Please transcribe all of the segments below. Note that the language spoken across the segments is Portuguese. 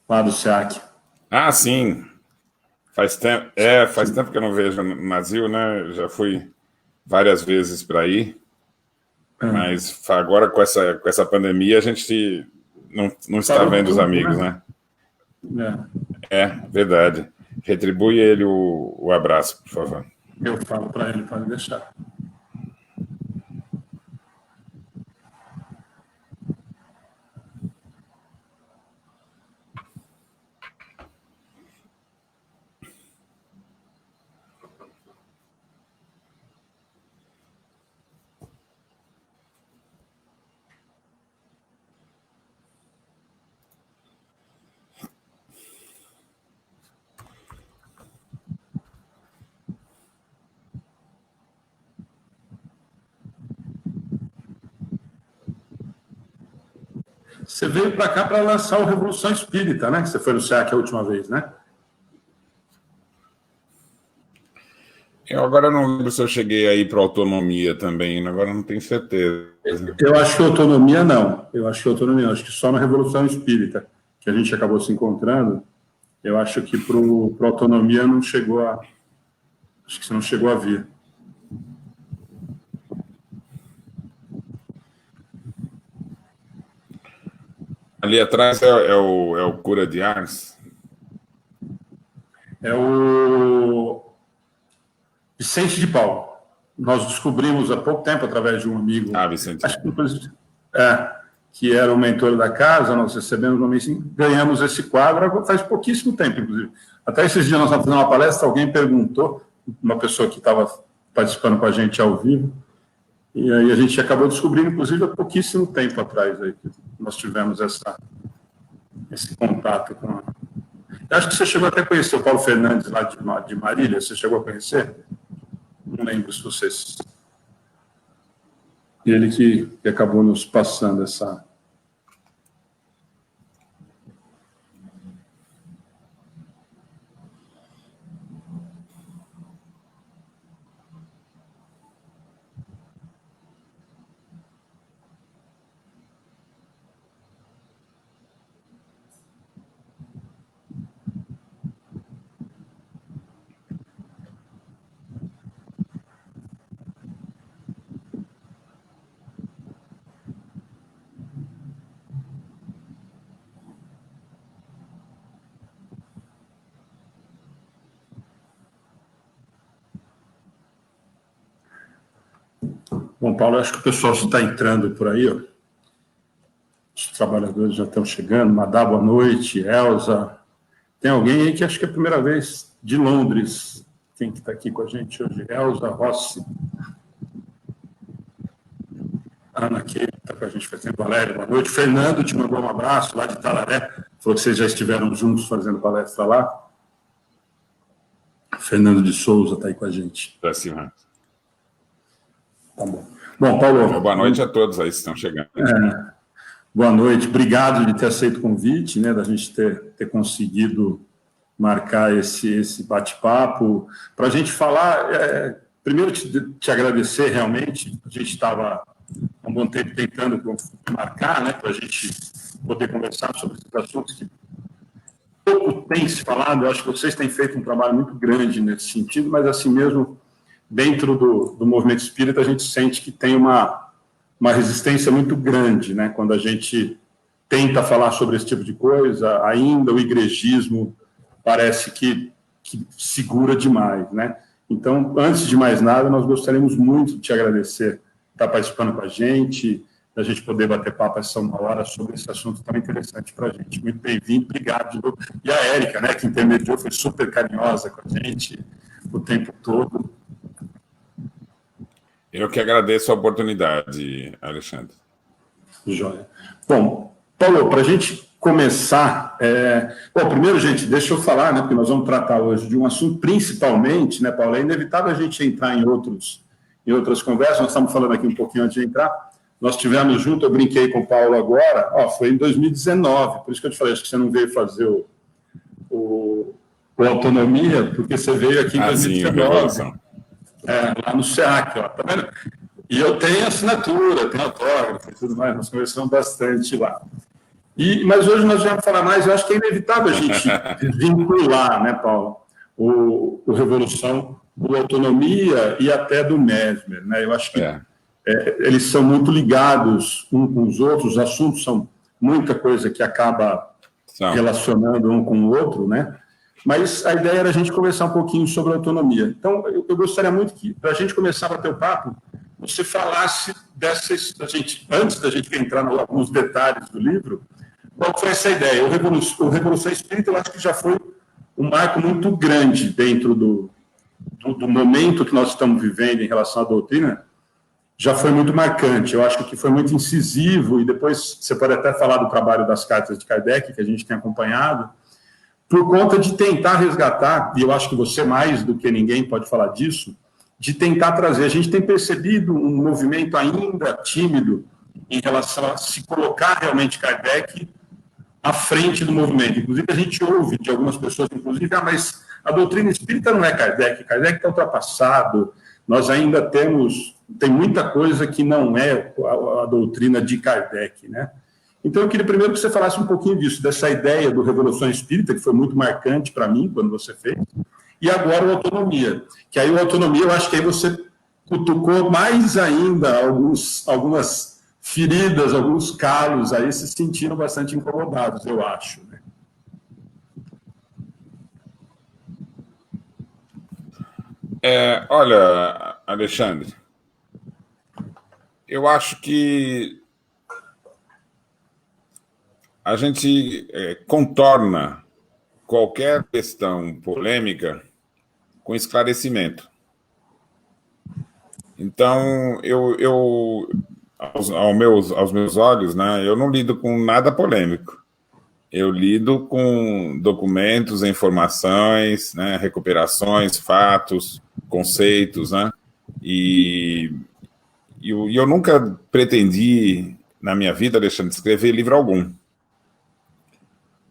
lá do SEAC. Ah, sim. Faz tempo que eu não vejo no Brasil, né? Já fui várias vezes para aí, mas agora com essa pandemia a gente não está Parou vendo os tudo, amigos, né? né? Verdade. Retribui ele o abraço, por favor. Eu falo para ele, pode deixar. Você veio para cá para lançar o Revolução Espírita, né? Você foi no SEAC a última vez, né? Eu agora não lembro se eu cheguei aí para autonomia também, agora não tenho certeza. Eu acho que autonomia não. Eu acho que autonomia não. Acho que só na Revolução Espírita, que a gente acabou se encontrando, eu acho que para autonomia não chegou a. Acho que você não chegou a vir. Ali atrás é o Cura de Ars. É o Vicente de Paulo. Nós descobrimos há pouco tempo, através de um amigo, Vicente. acho que era o mentor da casa, nós recebemos uma mensagem, ganhamos esse quadro faz pouquíssimo tempo, inclusive. Até esses dias nós estávamos fazendo uma palestra, alguém perguntou, uma pessoa que estava participando com a gente ao vivo, e aí a gente acabou descobrindo, inclusive, há pouquíssimo tempo atrás, aí, que nós tivemos esse contato com a... Eu acho que você chegou até a conhecer o Paulo Fernandes, lá de Marília, você chegou a conhecer? Não lembro se vocês... Ele que acabou nos passando essa... Bom, Paulo, acho que o pessoal está entrando por aí, ó. Os trabalhadores já estão chegando. Madá, boa noite. Elza. Tem alguém aí que acho que é a primeira vez de Londres. Quem que está aqui com a gente hoje? Elza Rossi. Ana, que está com a gente fazendo. Valéria, boa noite. Fernando te mandou um abraço lá de Talaré. Falou que vocês já estiveram juntos fazendo palestra lá. Fernando de Souza está aí com a gente. Para cima. Tá bom. Bom, Paulo. Boa noite a todos aí que estão chegando. Boa noite. Obrigado de ter aceito o convite, né, da gente ter conseguido marcar esse bate-papo. Para a gente falar, primeiro te agradecer realmente. A gente estava há um bom tempo tentando marcar, né, para a gente poder conversar sobre esses assuntos que pouco tem se falado. Eu acho que vocês têm feito um trabalho muito grande nesse sentido, mas assim mesmo, dentro do movimento espírita, a gente sente que tem uma resistência muito grande, né? Quando a gente tenta falar sobre esse tipo de coisa, ainda o igrejismo parece que segura demais, né? Então, antes de mais nada, nós gostaríamos muito de te agradecer por estar participando com a gente poder bater papo essa uma hora sobre esse assunto tão interessante para a gente. Muito bem-vindo, obrigado. E a Érica, né, que intermediou, foi super carinhosa com a gente o tempo todo. Eu que agradeço a oportunidade, Alexandre. Joia. Bom, Paulo, para a gente começar... Bom, primeiro, gente, deixa eu falar, né, porque nós vamos tratar hoje de um assunto, principalmente, né, Paulo, é inevitável a gente entrar em outras conversas, nós estamos falando aqui um pouquinho antes de entrar, nós tivemos junto, eu brinquei com o Paulo agora, foi em 2019, por isso que eu te falei, acho que você não veio fazer o Autonomia, porque você veio aqui em 2019. Sim, lá no SEAC, ó, tá vendo? E eu tenho assinatura, tenho autógrafo e tudo mais, nós conversamos bastante lá. Mas hoje nós vamos falar mais, eu acho que é inevitável a gente vincular, né, Paulo, o Revolução, o Autonomia e até do Mesmer, né? Eu acho que eles são muito ligados uns com os outros, os assuntos são muita coisa que acaba relacionando um com o outro, né? Mas a ideia era a gente conversar um pouquinho sobre a autonomia. Então, eu gostaria muito que, para a gente começar a bater o papo, você falasse dessas, antes da gente entrar em alguns detalhes do livro, qual foi essa ideia? O Revolução Espírita, eu acho que já foi um marco muito grande dentro do momento que nós estamos vivendo em relação à doutrina, já foi muito marcante. Eu acho que foi muito incisivo, e depois você pode até falar do trabalho das cartas de Kardec, que a gente tem acompanhado, por conta de tentar resgatar, e eu acho que você mais do que ninguém pode falar disso, de tentar trazer. A gente tem percebido um movimento ainda tímido em relação a se colocar realmente Kardec à frente do movimento. Inclusive, a gente ouve de algumas pessoas, inclusive, mas a doutrina espírita não é Kardec, Kardec está ultrapassado, nós ainda tem muita coisa que não é a doutrina de Kardec, né? Então, eu queria primeiro que você falasse um pouquinho disso, dessa ideia do Revolução Espírita, que foi muito marcante para mim quando você fez, e agora o Autonomia, que aí o Autonomia, eu acho que aí você cutucou mais ainda algumas feridas, alguns calos, aí se sentiram bastante incomodados, eu acho, né? Olha, Alexandre, eu acho que a gente contorna qualquer questão polêmica com esclarecimento. Então, aos meus olhos, né, eu não lido com nada polêmico. Eu lido com documentos, informações, né, recuperações, fatos, conceitos, né? E eu nunca pretendi, na minha vida, Alexandre, escrever livro algum.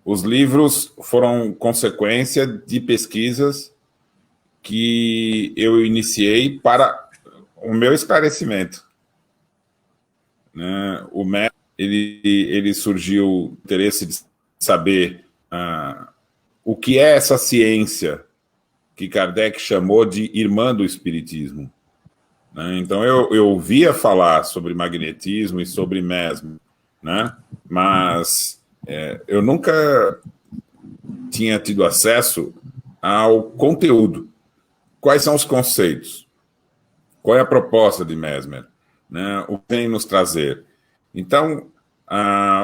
Os livros foram consequência de pesquisas que eu iniciei para o meu esclarecimento. Né? O MEC, ele surgiu o interesse de saber o que é essa ciência que Kardec chamou de irmã do Espiritismo. Né? Então, eu ouvia falar sobre magnetismo e sobre mesmer, né? Mas eu nunca tinha tido acesso ao conteúdo. Quais são os conceitos? Qual é a proposta de Mesmer? Né? O que vem nos trazer? Então,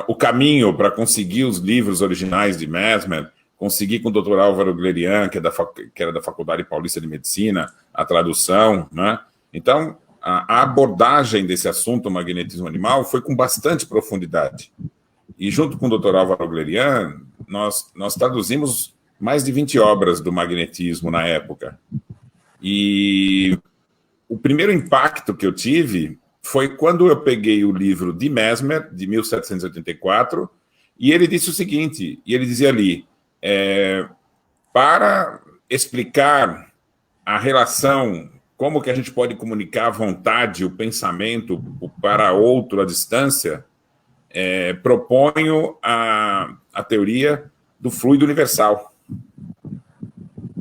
o caminho para conseguir os livros originais de Mesmer, conseguir com o Dr. Álvaro Glerian, que era da Faculdade Paulista de Medicina, a tradução, né? Então, a abordagem desse assunto, o magnetismo animal, foi com bastante profundidade. E junto com o Dr. Álvaro Glerian, nós traduzimos mais de 20 obras do magnetismo na época. E o primeiro impacto que eu tive foi quando eu peguei o livro de Mesmer, de 1784, e ele disse o seguinte, e ele dizia ali, para explicar a relação, como que a gente pode comunicar a vontade, o pensamento para outro à distância, proponho a teoria do fluido universal.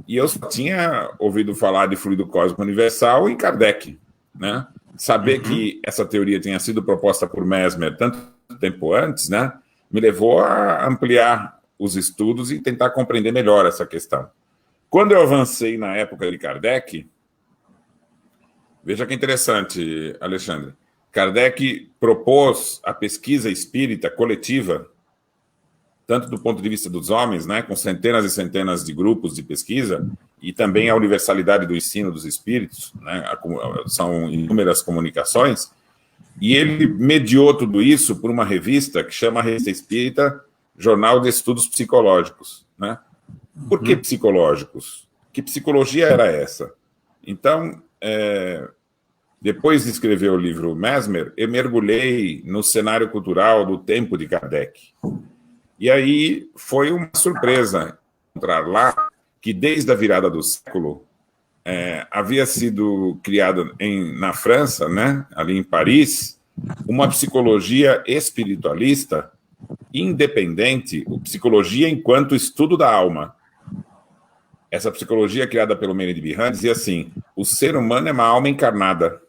E eu só tinha ouvido falar de fluido cósmico universal em Kardec, né? Saber que essa teoria tinha sido proposta por Mesmer tanto tempo antes, né, me levou a ampliar os estudos e tentar compreender melhor essa questão. Quando eu avancei na época de Kardec, veja que interessante, Alexandre, Kardec propôs a pesquisa espírita coletiva, tanto do ponto de vista dos homens, né, com centenas e centenas de grupos de pesquisa, e também a universalidade do ensino dos espíritos, né, são inúmeras comunicações, e ele mediou tudo isso por uma revista que chama Revista Espírita, Jornal de Estudos Psicológicos. Né? Por que psicológicos? Que psicologia era essa? Então, depois de escrever o livro Mesmer, eu mergulhei no cenário cultural do tempo de Kardec. E aí foi uma surpresa encontrar lá que, desde a virada do século, havia sido criada na França, né, ali em Paris, uma psicologia espiritualista independente, psicologia enquanto estudo da alma. Essa psicologia criada pelo Mendes Birran dizia assim: o ser humano é uma alma encarnada.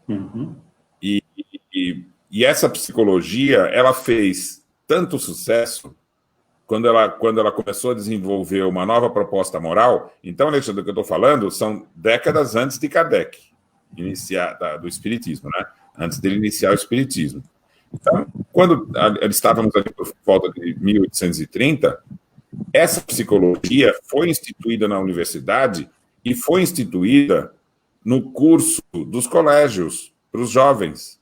Uhum. E essa psicologia, ela fez tanto sucesso quando ela começou a desenvolver uma nova proposta moral. Então, Alexandre, o que eu estou falando são décadas antes de Kardec do Espiritismo, né? Antes dele iniciar o Espiritismo. Então, quando estávamos ali por volta de 1830, essa psicologia foi instituída na universidade e foi instituída no curso dos colégios para os jovens.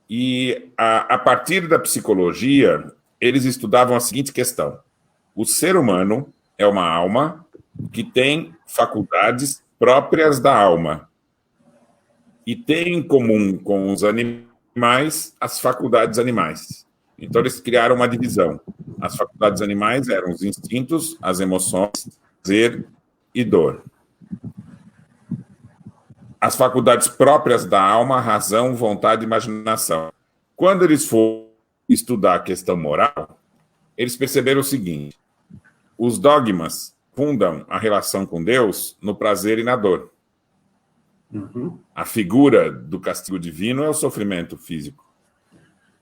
E a partir da psicologia, eles estudavam a seguinte questão: o ser humano é uma alma que tem faculdades próprias da alma e tem em comum com os animais as faculdades animais. Então, eles criaram uma divisão. As faculdades animais eram os instintos, as emoções, prazer e dor. As faculdades próprias da alma, razão, vontade e imaginação. Quando eles foram estudar a questão moral, eles perceberam o seguinte: os dogmas fundam a relação com Deus no prazer e na dor. Uhum. A figura do castigo divino é o sofrimento físico.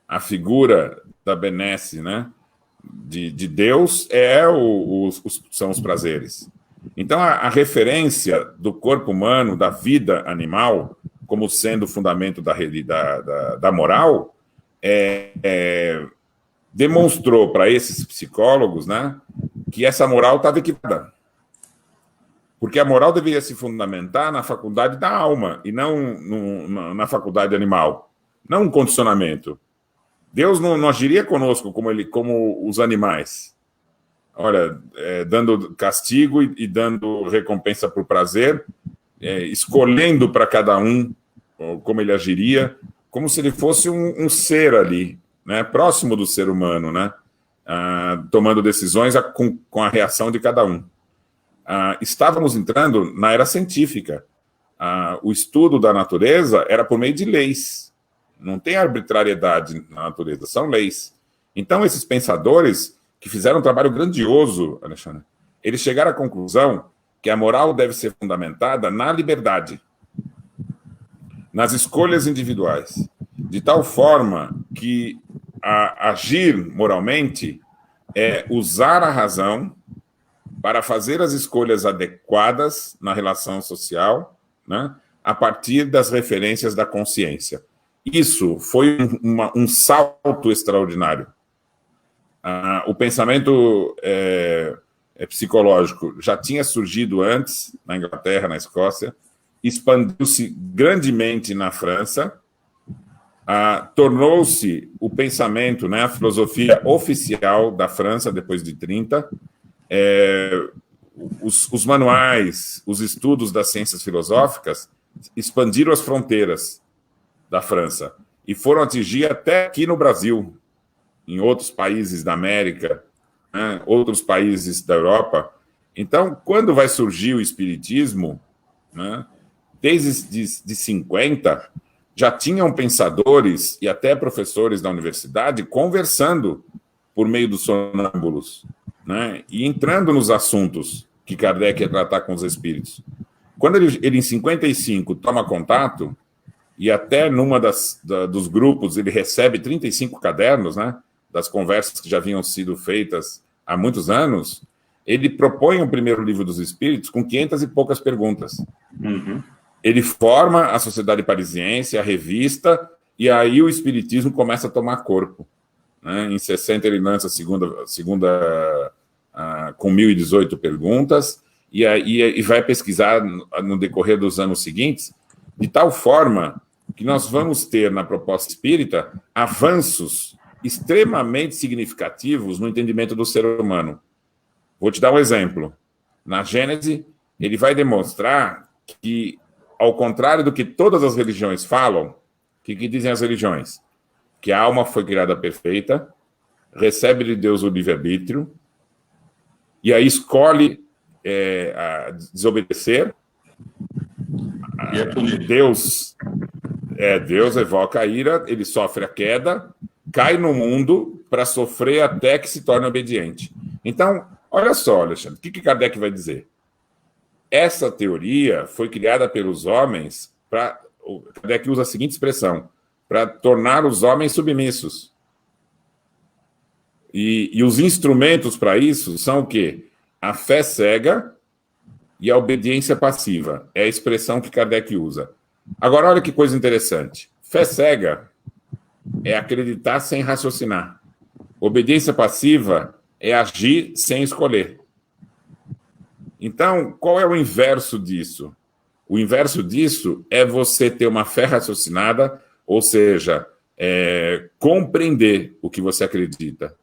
A figura da benesse, né, de Deus são os prazeres. Então, a referência do corpo humano, da vida animal, como sendo o fundamento da moral, demonstrou para esses psicólogos, né, que essa moral estava equiparada. Porque a moral deveria se fundamentar na faculdade da alma e não na faculdade animal. Não um condicionamento. Deus não agiria conosco como os animais. Olha, dando castigo e dando recompensa por prazer, escolhendo para cada um como ele agiria, como se ele fosse um ser ali, né, próximo do ser humano, né, tomando decisões com a reação de cada um. Estávamos entrando na era científica. O estudo da natureza era por meio de leis. Não tem arbitrariedade na natureza, são leis. Então, esses pensadores que fizeram um trabalho grandioso, Alexandre, eles chegaram à conclusão que a moral deve ser fundamentada na liberdade, nas escolhas individuais, de tal forma que agir moralmente é usar a razão para fazer as escolhas adequadas na relação social, né, a partir das referências da consciência. Isso foi um salto extraordinário. O pensamento psicológico já tinha surgido antes, na Inglaterra, na Escócia, expandiu-se grandemente na França, tornou-se o pensamento, né, a filosofia oficial da França depois de 30. Os manuais, os estudos das ciências filosóficas expandiram as fronteiras da França e foram atingir até aqui no Brasil, em outros países da América, né, outros países da Europa. Então, quando vai surgir o Espiritismo, né, desde 50, já tinham pensadores e até professores da universidade conversando por meio dos sonâmbulos, né, e entrando nos assuntos que Kardec ia tratar com os espíritos. Quando ele em 55 toma contato, e até numa dos grupos ele recebe 35 cadernos, né, das conversas que já haviam sido feitas há muitos anos, ele propõe o primeiro livro dos Espíritos com 500 e poucas perguntas. Uhum. Ele forma a Sociedade Parisiense, a revista, e aí o Espiritismo começa a tomar corpo. Né? Em 60 ele lança a segunda com 1.018 perguntas, e vai pesquisar no decorrer dos anos seguintes, de tal forma que nós vamos ter na proposta espírita avanços extremamente significativos no entendimento do ser humano. Vou te dar um exemplo. Na Gênese, ele vai demonstrar que, ao contrário do que todas as religiões falam, o que dizem as religiões? Que a alma foi criada perfeita, recebe de Deus o livre-arbítrio, e aí escolhe desobedecer. Deus evoca a ira, ele sofre a queda, cai no mundo para sofrer até que se torne obediente. Então, olha só, Alexandre, o que Kardec vai dizer? Essa teoria foi criada pelos homens para... Kardec usa a seguinte expressão: para tornar os homens submissos. E os instrumentos para isso são o quê? A fé cega e a obediência passiva. É a expressão que Kardec usa. Agora, olha que coisa interessante. Fé cega é acreditar sem raciocinar. Obediência passiva é agir sem escolher. Então, qual é o inverso disso? O inverso disso é você ter uma fé raciocinada, ou seja, compreender o que você acredita.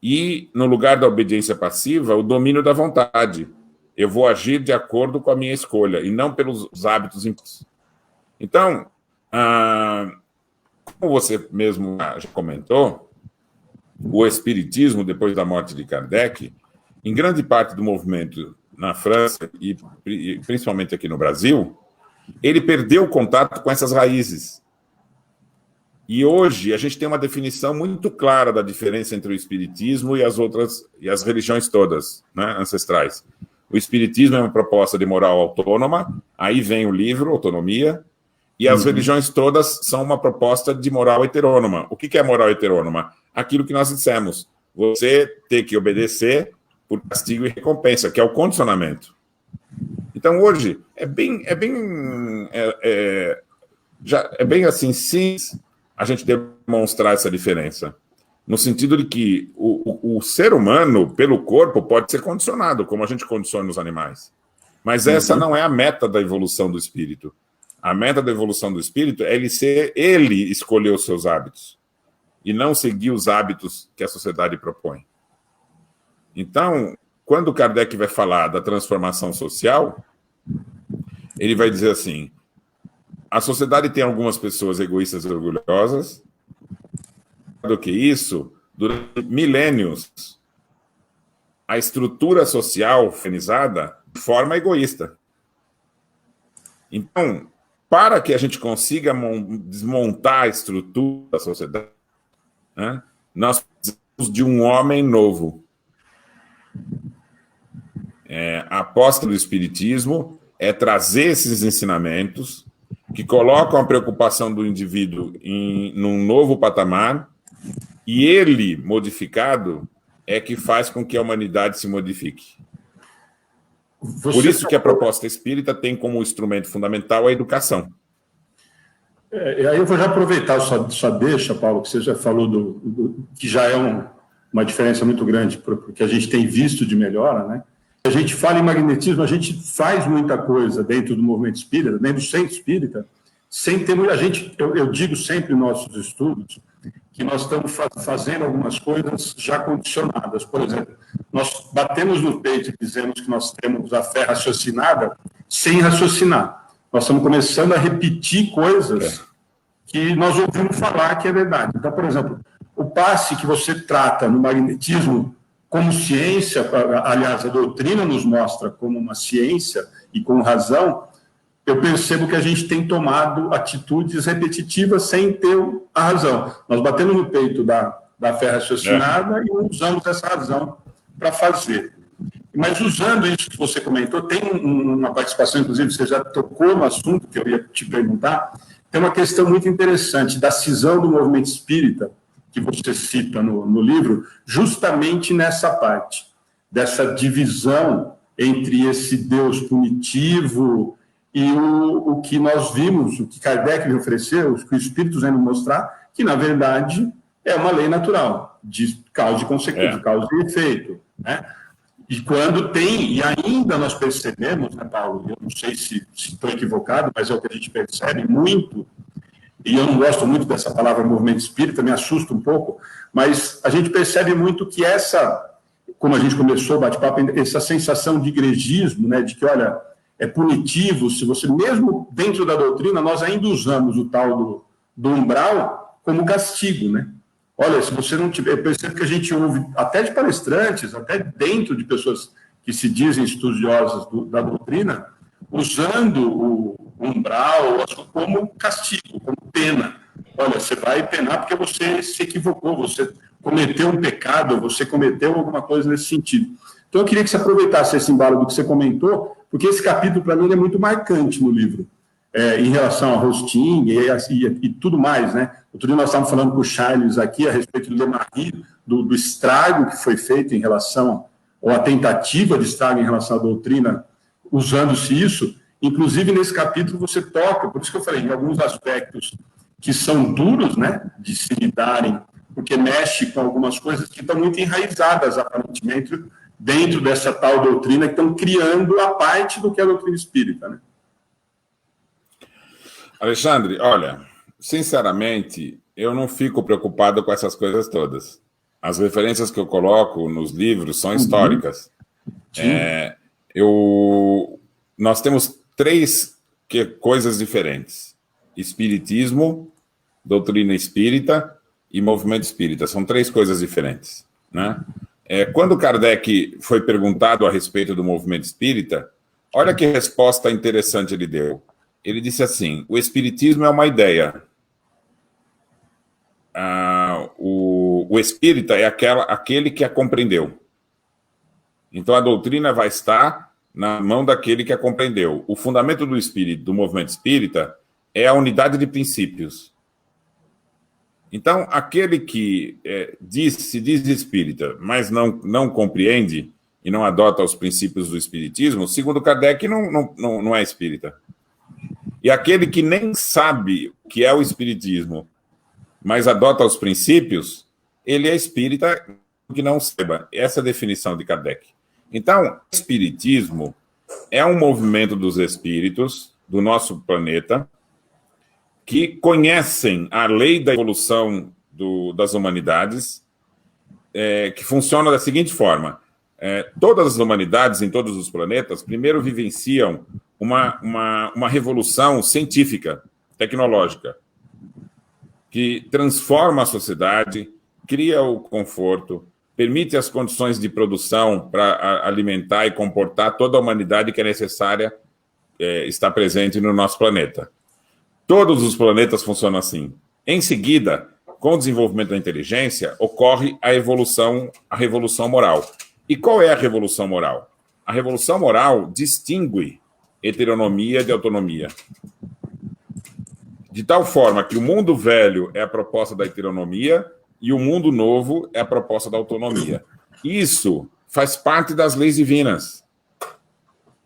E, no lugar da obediência passiva, o domínio da vontade. Eu vou agir de acordo com a minha escolha, e não pelos hábitos impostos. Então, como você mesmo já comentou, o Espiritismo, depois da morte de Kardec, em grande parte do movimento na França, e principalmente aqui no Brasil, ele perdeu o contato com essas raízes. E hoje a gente tem uma definição muito clara da diferença entre o Espiritismo e as religiões todas, né, ancestrais. O Espiritismo é uma proposta de moral autônoma, aí vem o livro, Autonomia, e as religiões todas são uma proposta de moral heterônoma. O que é moral heterônoma? Aquilo que nós dissemos. Você tem que obedecer por castigo e recompensa, que é o condicionamento. Então, hoje, é bem assim, sim, a gente demonstrar essa diferença. No sentido de que o ser humano, pelo corpo, pode ser condicionado, como a gente condiciona os animais. Mas essa não é a meta da evolução do espírito. A meta da evolução do espírito é ele escolher os seus hábitos e não seguir os hábitos que a sociedade propõe. Então, quando Kardec vai falar da transformação social, ele vai dizer assim: a sociedade tem algumas pessoas egoístas e orgulhosas. Do que isso, durante milênios, a estrutura social organizada forma egoísta. Então, para que a gente consiga desmontar a estrutura da sociedade, né, nós precisamos de um homem novo. A aposta do Espiritismo é trazer esses ensinamentos que colocam a preocupação do indivíduo num novo patamar, e ele, modificado, é que faz com que a humanidade se modifique. Por isso que a proposta espírita tem como instrumento fundamental a educação. Aí eu vou já aproveitar sua deixa, Paulo, que você já falou que já é uma diferença muito grande porque a gente tem visto de melhora, né? A gente fala em magnetismo, a gente faz muita coisa dentro do movimento espírita, dentro do centro espírita, sem ter muita gente. Eu digo sempre nos nossos estudos que nós estamos fazendo algumas coisas já condicionadas. Por exemplo, nós batemos no peito e dizemos que nós temos a fé raciocinada sem raciocinar. Nós estamos começando a repetir coisas que nós ouvimos falar que é verdade. Então, por exemplo, o passe que você trata no magnetismo como ciência, aliás, a doutrina nos mostra como uma ciência e com razão, eu percebo que a gente tem tomado atitudes repetitivas sem ter a razão. Nós batemos no peito da fé raciocinada e usamos essa razão para fazer. Mas usando isso que você comentou, tem uma participação, inclusive, você já tocou no assunto que eu ia te perguntar, tem uma questão muito interessante da cisão do movimento espírita, que você cita no livro, justamente nessa parte, dessa divisão entre esse Deus punitivo e o que nós vimos, o que Kardec me ofereceu, o que o Espírito vem nos mostrar, que, na verdade, é uma lei natural, de causa e consequência, de causa e efeito, né? E quando tem, e ainda nós percebemos, né, Paulo, eu não sei se estou equivocado, mas é o que a gente percebe muito, e eu não gosto muito dessa palavra movimento espírita, me assusta um pouco, mas a gente percebe muito que como a gente começou o bate-papo, essa sensação de igrejismo, né, de que, olha, é punitivo, se você, mesmo dentro da doutrina, nós ainda usamos o tal do umbral como castigo, né? Olha, se você não tiver... Eu percebo que a gente ouve, até de palestrantes, até dentro de pessoas que se dizem estudiosas da doutrina, usando o umbral como castigo, como pena. olha, você vai penar porque você se equivocou, você cometeu um pecado, você cometeu alguma coisa nesse sentido. Então, eu queria que você aproveitasse esse embalo do que você comentou, porque esse capítulo, para mim, é muito marcante no livro, em relação ao hosting e tudo mais, né? Outro dia nós estávamos falando com o Charles aqui a respeito do Lemarie, do estrago que foi feito em relação, ou a tentativa de estrago em relação à doutrina, usando-se isso. Inclusive, nesse capítulo, você toca, por isso que eu falei, em alguns aspectos que são duros, né, de se lidarem, porque mexe com algumas coisas que estão muito enraizadas, aparentemente, dentro dessa tal doutrina, que estão criando a parte do que é a doutrina espírita, né? Alexandre, olha, sinceramente, eu não fico preocupado com essas coisas todas. As referências que eu coloco nos livros são históricas. Nós temos três coisas diferentes: espiritismo, doutrina espírita e movimento espírita. São três coisas diferentes, né? Quando Kardec foi perguntado a respeito do movimento espírita, olha que resposta interessante ele deu. Ele disse assim: o espiritismo é uma ideia. O espírita é aquele que a compreendeu. Então a doutrina vai estar na mão daquele que a compreendeu. O fundamento do espírito, do movimento espírita, é a unidade de princípios. Então, aquele que se diz espírita, mas não compreende e não adota os princípios do espiritismo, segundo Kardec, não é espírita. E aquele que nem sabe o que é o espiritismo, mas adota os princípios, ele é espírita que não saiba. Essa é a definição de Kardec. Então, o espiritismo é um movimento dos espíritos do nosso planeta que conhecem a lei da evolução das humanidades, que funciona da seguinte forma. Todas as humanidades em todos os planetas primeiro vivenciam uma revolução científica, tecnológica, que transforma a sociedade, cria o conforto, permite as condições de produção para alimentar e comportar toda a humanidade que é necessária estar presente no nosso planeta. Todos os planetas funcionam assim. Em seguida, com o desenvolvimento da inteligência, ocorre a revolução moral. E qual é a revolução moral? A revolução moral distingue heteronomia de autonomia. De tal forma que o mundo velho é a proposta da heteronomia e o mundo novo é a proposta da autonomia. Isso faz parte das leis divinas.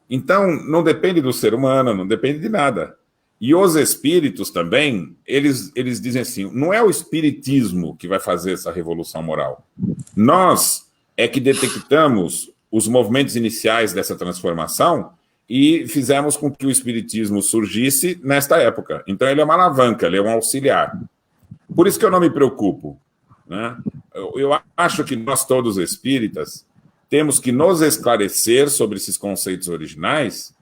Então, não depende do ser humano, não depende de nada. E os espíritos também, eles dizem assim, não é o espiritismo que vai fazer essa revolução moral. Nós é que detectamos os movimentos iniciais dessa transformação e fizemos com que o espiritismo surgisse nesta época. Então, ele é uma alavanca, ele é um auxiliar. Por isso que eu não me preocupo, né? Eu acho que nós, todos espíritas, temos que nos esclarecer sobre esses conceitos originais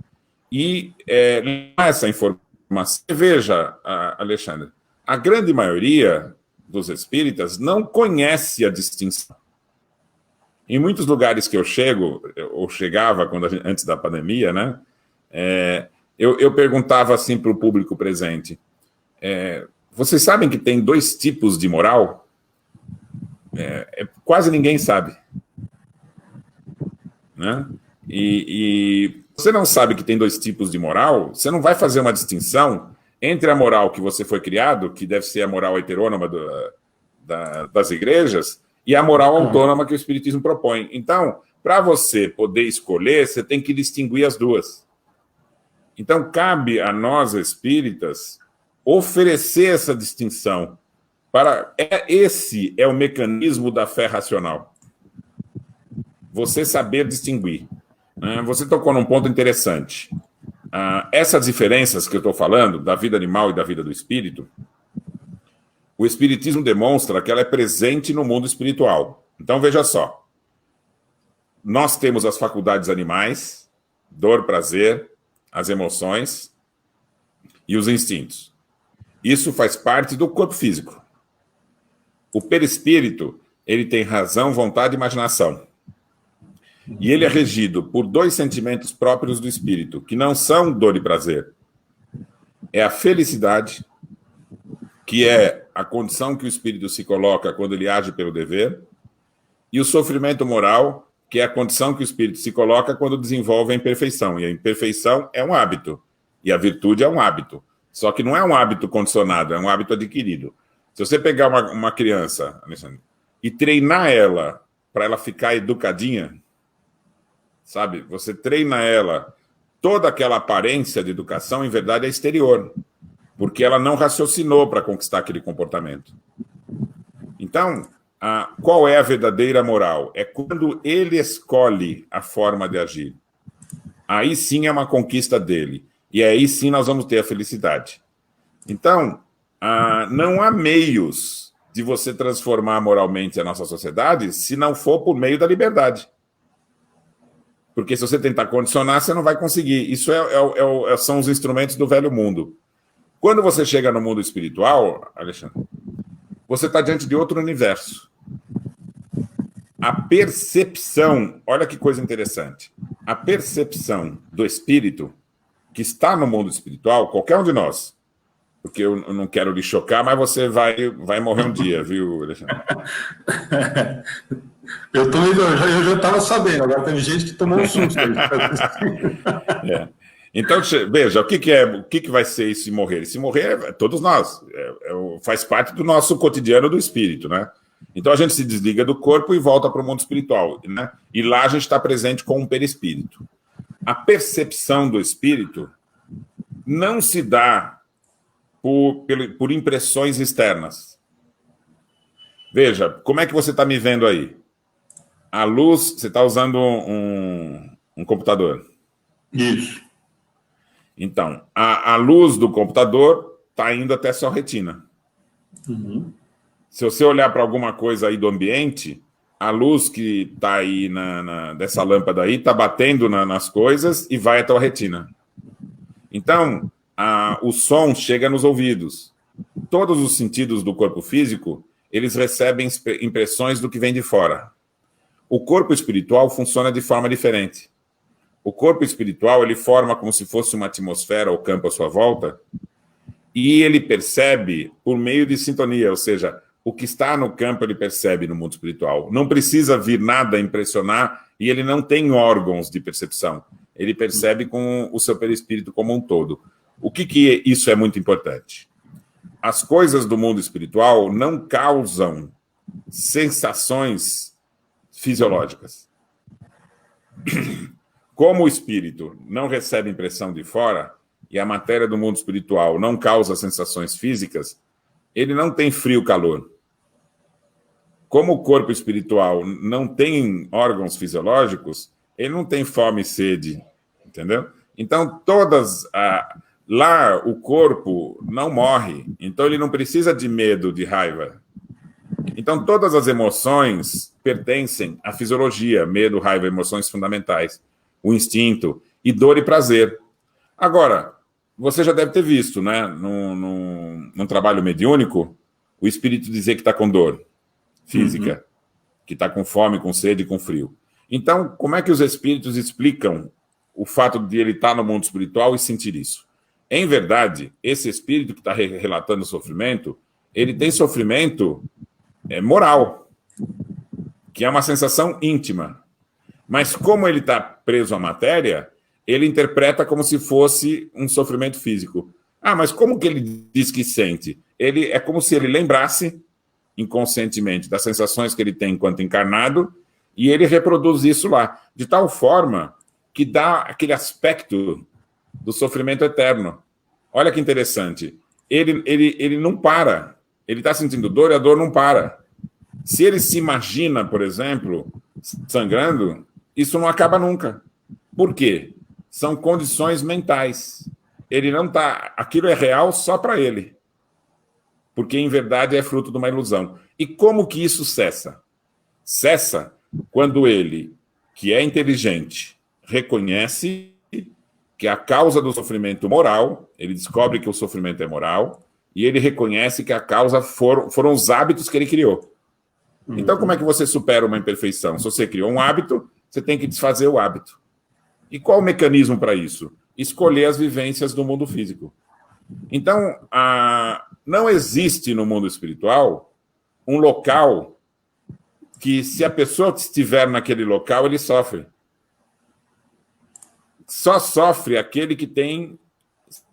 e levar essa informação. Mas veja, Alexandre, a grande maioria dos espíritas não conhece a distinção. Em muitos lugares que eu chegava antes da pandemia, né? Eu perguntava assim para o público presente: vocês sabem que tem dois tipos de moral? Quase ninguém sabe, né? E você não sabe que tem dois tipos de moral, você não vai fazer uma distinção entre a moral que você foi criado, que deve ser a moral heterônoma das igrejas, e a moral autônoma que o Espiritismo propõe. Então, para você poder escolher, você tem que distinguir as duas. Então, cabe a nós, espíritas, oferecer essa distinção. Esse é o mecanismo da fé racional. Você saber distinguir. Você tocou num ponto interessante. Essas diferenças que eu estou falando, da vida animal e da vida do espírito, o Espiritismo demonstra que ela é presente no mundo espiritual. Então, veja só. Nós temos as faculdades animais, dor, prazer, as emoções e os instintos. Isso faz parte do corpo físico. O perispírito, ele tem razão, vontade e imaginação. E ele é regido por dois sentimentos próprios do espírito, que não são dor e prazer. É a felicidade, que é a condição que o espírito se coloca quando ele age pelo dever, e o sofrimento moral, que é a condição que o espírito se coloca quando desenvolve a imperfeição. E a imperfeição é um hábito, e a virtude é um hábito. Só que não é um hábito condicionado, é um hábito adquirido. Se você pegar uma criança, Alexandre, e treinar ela para ela ficar educadinha, sabe? Você treina ela, toda aquela aparência de educação, em verdade, é exterior, porque ela não raciocinou para conquistar aquele comportamento. Então, qual é a verdadeira moral? É quando ele escolhe a forma de agir. Aí sim é uma conquista dele. E aí sim nós vamos ter a felicidade. Então, não há meios de você transformar moralmente a nossa sociedade se não for por meio da liberdade. Porque se você tentar condicionar, você não vai conseguir. Isso são os instrumentos do velho mundo. Quando você chega no mundo espiritual, Alexandre, você está diante de outro universo. A percepção, olha que coisa interessante, a percepção do espírito que está no mundo espiritual, qualquer um de nós, porque eu não quero lhe chocar, mas você vai morrer um dia, viu, Alexandre? Eu já estava sabendo, agora tem gente que tomou um susto. Então, veja, o que vai ser esse morrer? Esse morrer é todos nós, faz parte do nosso cotidiano do espírito, né? Então a gente se desliga do corpo e volta para o mundo espiritual, né? E lá a gente está presente com um perispírito. A percepção do espírito não se dá por impressões externas. Veja, como é que você está me vendo aí? A luz, você está usando um computador. Isso. Então, a luz do computador está indo até sua retina. Uhum. Se você olhar para alguma coisa aí do ambiente, a luz que está aí dessa lâmpada aí está batendo nas coisas e vai até a retina. Então, o som chega nos ouvidos. Todos os sentidos do corpo físico, eles recebem impressões do que vem de fora. O corpo espiritual funciona de forma diferente. O corpo espiritual, ele forma como se fosse uma atmosfera ou campo à sua volta, e ele percebe por meio de sintonia, ou seja, o que está no campo ele percebe no mundo espiritual. Não precisa vir nada impressionar, e ele não tem órgãos de percepção. Ele percebe com o seu perispírito como um todo. O que isso é muito importante? As coisas do mundo espiritual não causam sensações fisiológicas. Como o espírito não recebe impressão de fora, e a matéria do mundo espiritual não causa sensações físicas, ele não tem frio, calor. Como o corpo espiritual não tem órgãos fisiológicos, ele não tem fome e sede, entendeu? Então, lá o corpo não morre, então ele não precisa de medo, de raiva. Então, todas as emoções pertencem à fisiologia, medo, raiva, emoções fundamentais, o instinto, e dor e prazer. Agora, você já deve ter visto, né, num trabalho mediúnico, o espírito dizer que está com dor física, que está com fome, com sede, com frio. Então, como é que os espíritos explicam o fato de ele estar no mundo espiritual e sentir isso? Em verdade, esse espírito que está relatando o sofrimento, ele tem sofrimento moral, que é uma sensação íntima. Mas como ele está preso à matéria, ele interpreta como se fosse um sofrimento físico. Mas como que ele diz que sente? É como se ele lembrasse inconscientemente das sensações que ele tem enquanto encarnado, e ele reproduz isso lá, de tal forma que dá aquele aspecto do sofrimento eterno. Olha que interessante. Ele não para. Ele está sentindo dor e a dor não para. Se ele se imagina, por exemplo, sangrando, isso não acaba nunca. Por quê? São condições mentais. Ele não está... Aquilo é real só para ele. Porque, em verdade, é fruto de uma ilusão. E como que isso cessa? Cessa quando ele, que é inteligente, reconhece que a causa do sofrimento moral, ele descobre que o sofrimento é moral, e ele reconhece que a causa foram os hábitos que ele criou. Então, como é que você supera uma imperfeição? Se você criou um hábito, você tem que desfazer o hábito. E qual o mecanismo para isso? Escolher as vivências do mundo físico. Então, não existe no mundo espiritual um local que, se a pessoa estiver naquele local, ele sofre. Só sofre aquele que tem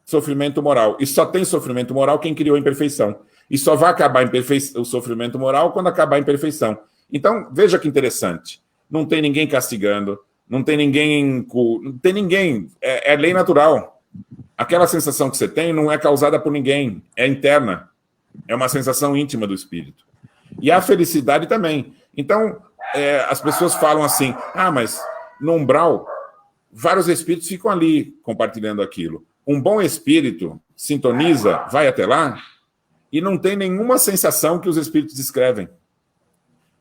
sofrimento moral. E só tem sofrimento moral quem criou a imperfeição. E só vai acabar o sofrimento moral quando acabar a imperfeição. Então, veja que interessante. Não tem ninguém castigando, não tem ninguém... Não tem ninguém. É lei natural. Aquela sensação que você tem não é causada por ninguém, é interna. É uma sensação íntima do espírito. E a felicidade também. Então, as pessoas falam assim, mas no umbral, vários espíritos ficam ali compartilhando aquilo. Um bom espírito sintoniza, vai até lá, e não tem nenhuma sensação que os espíritos descrevem.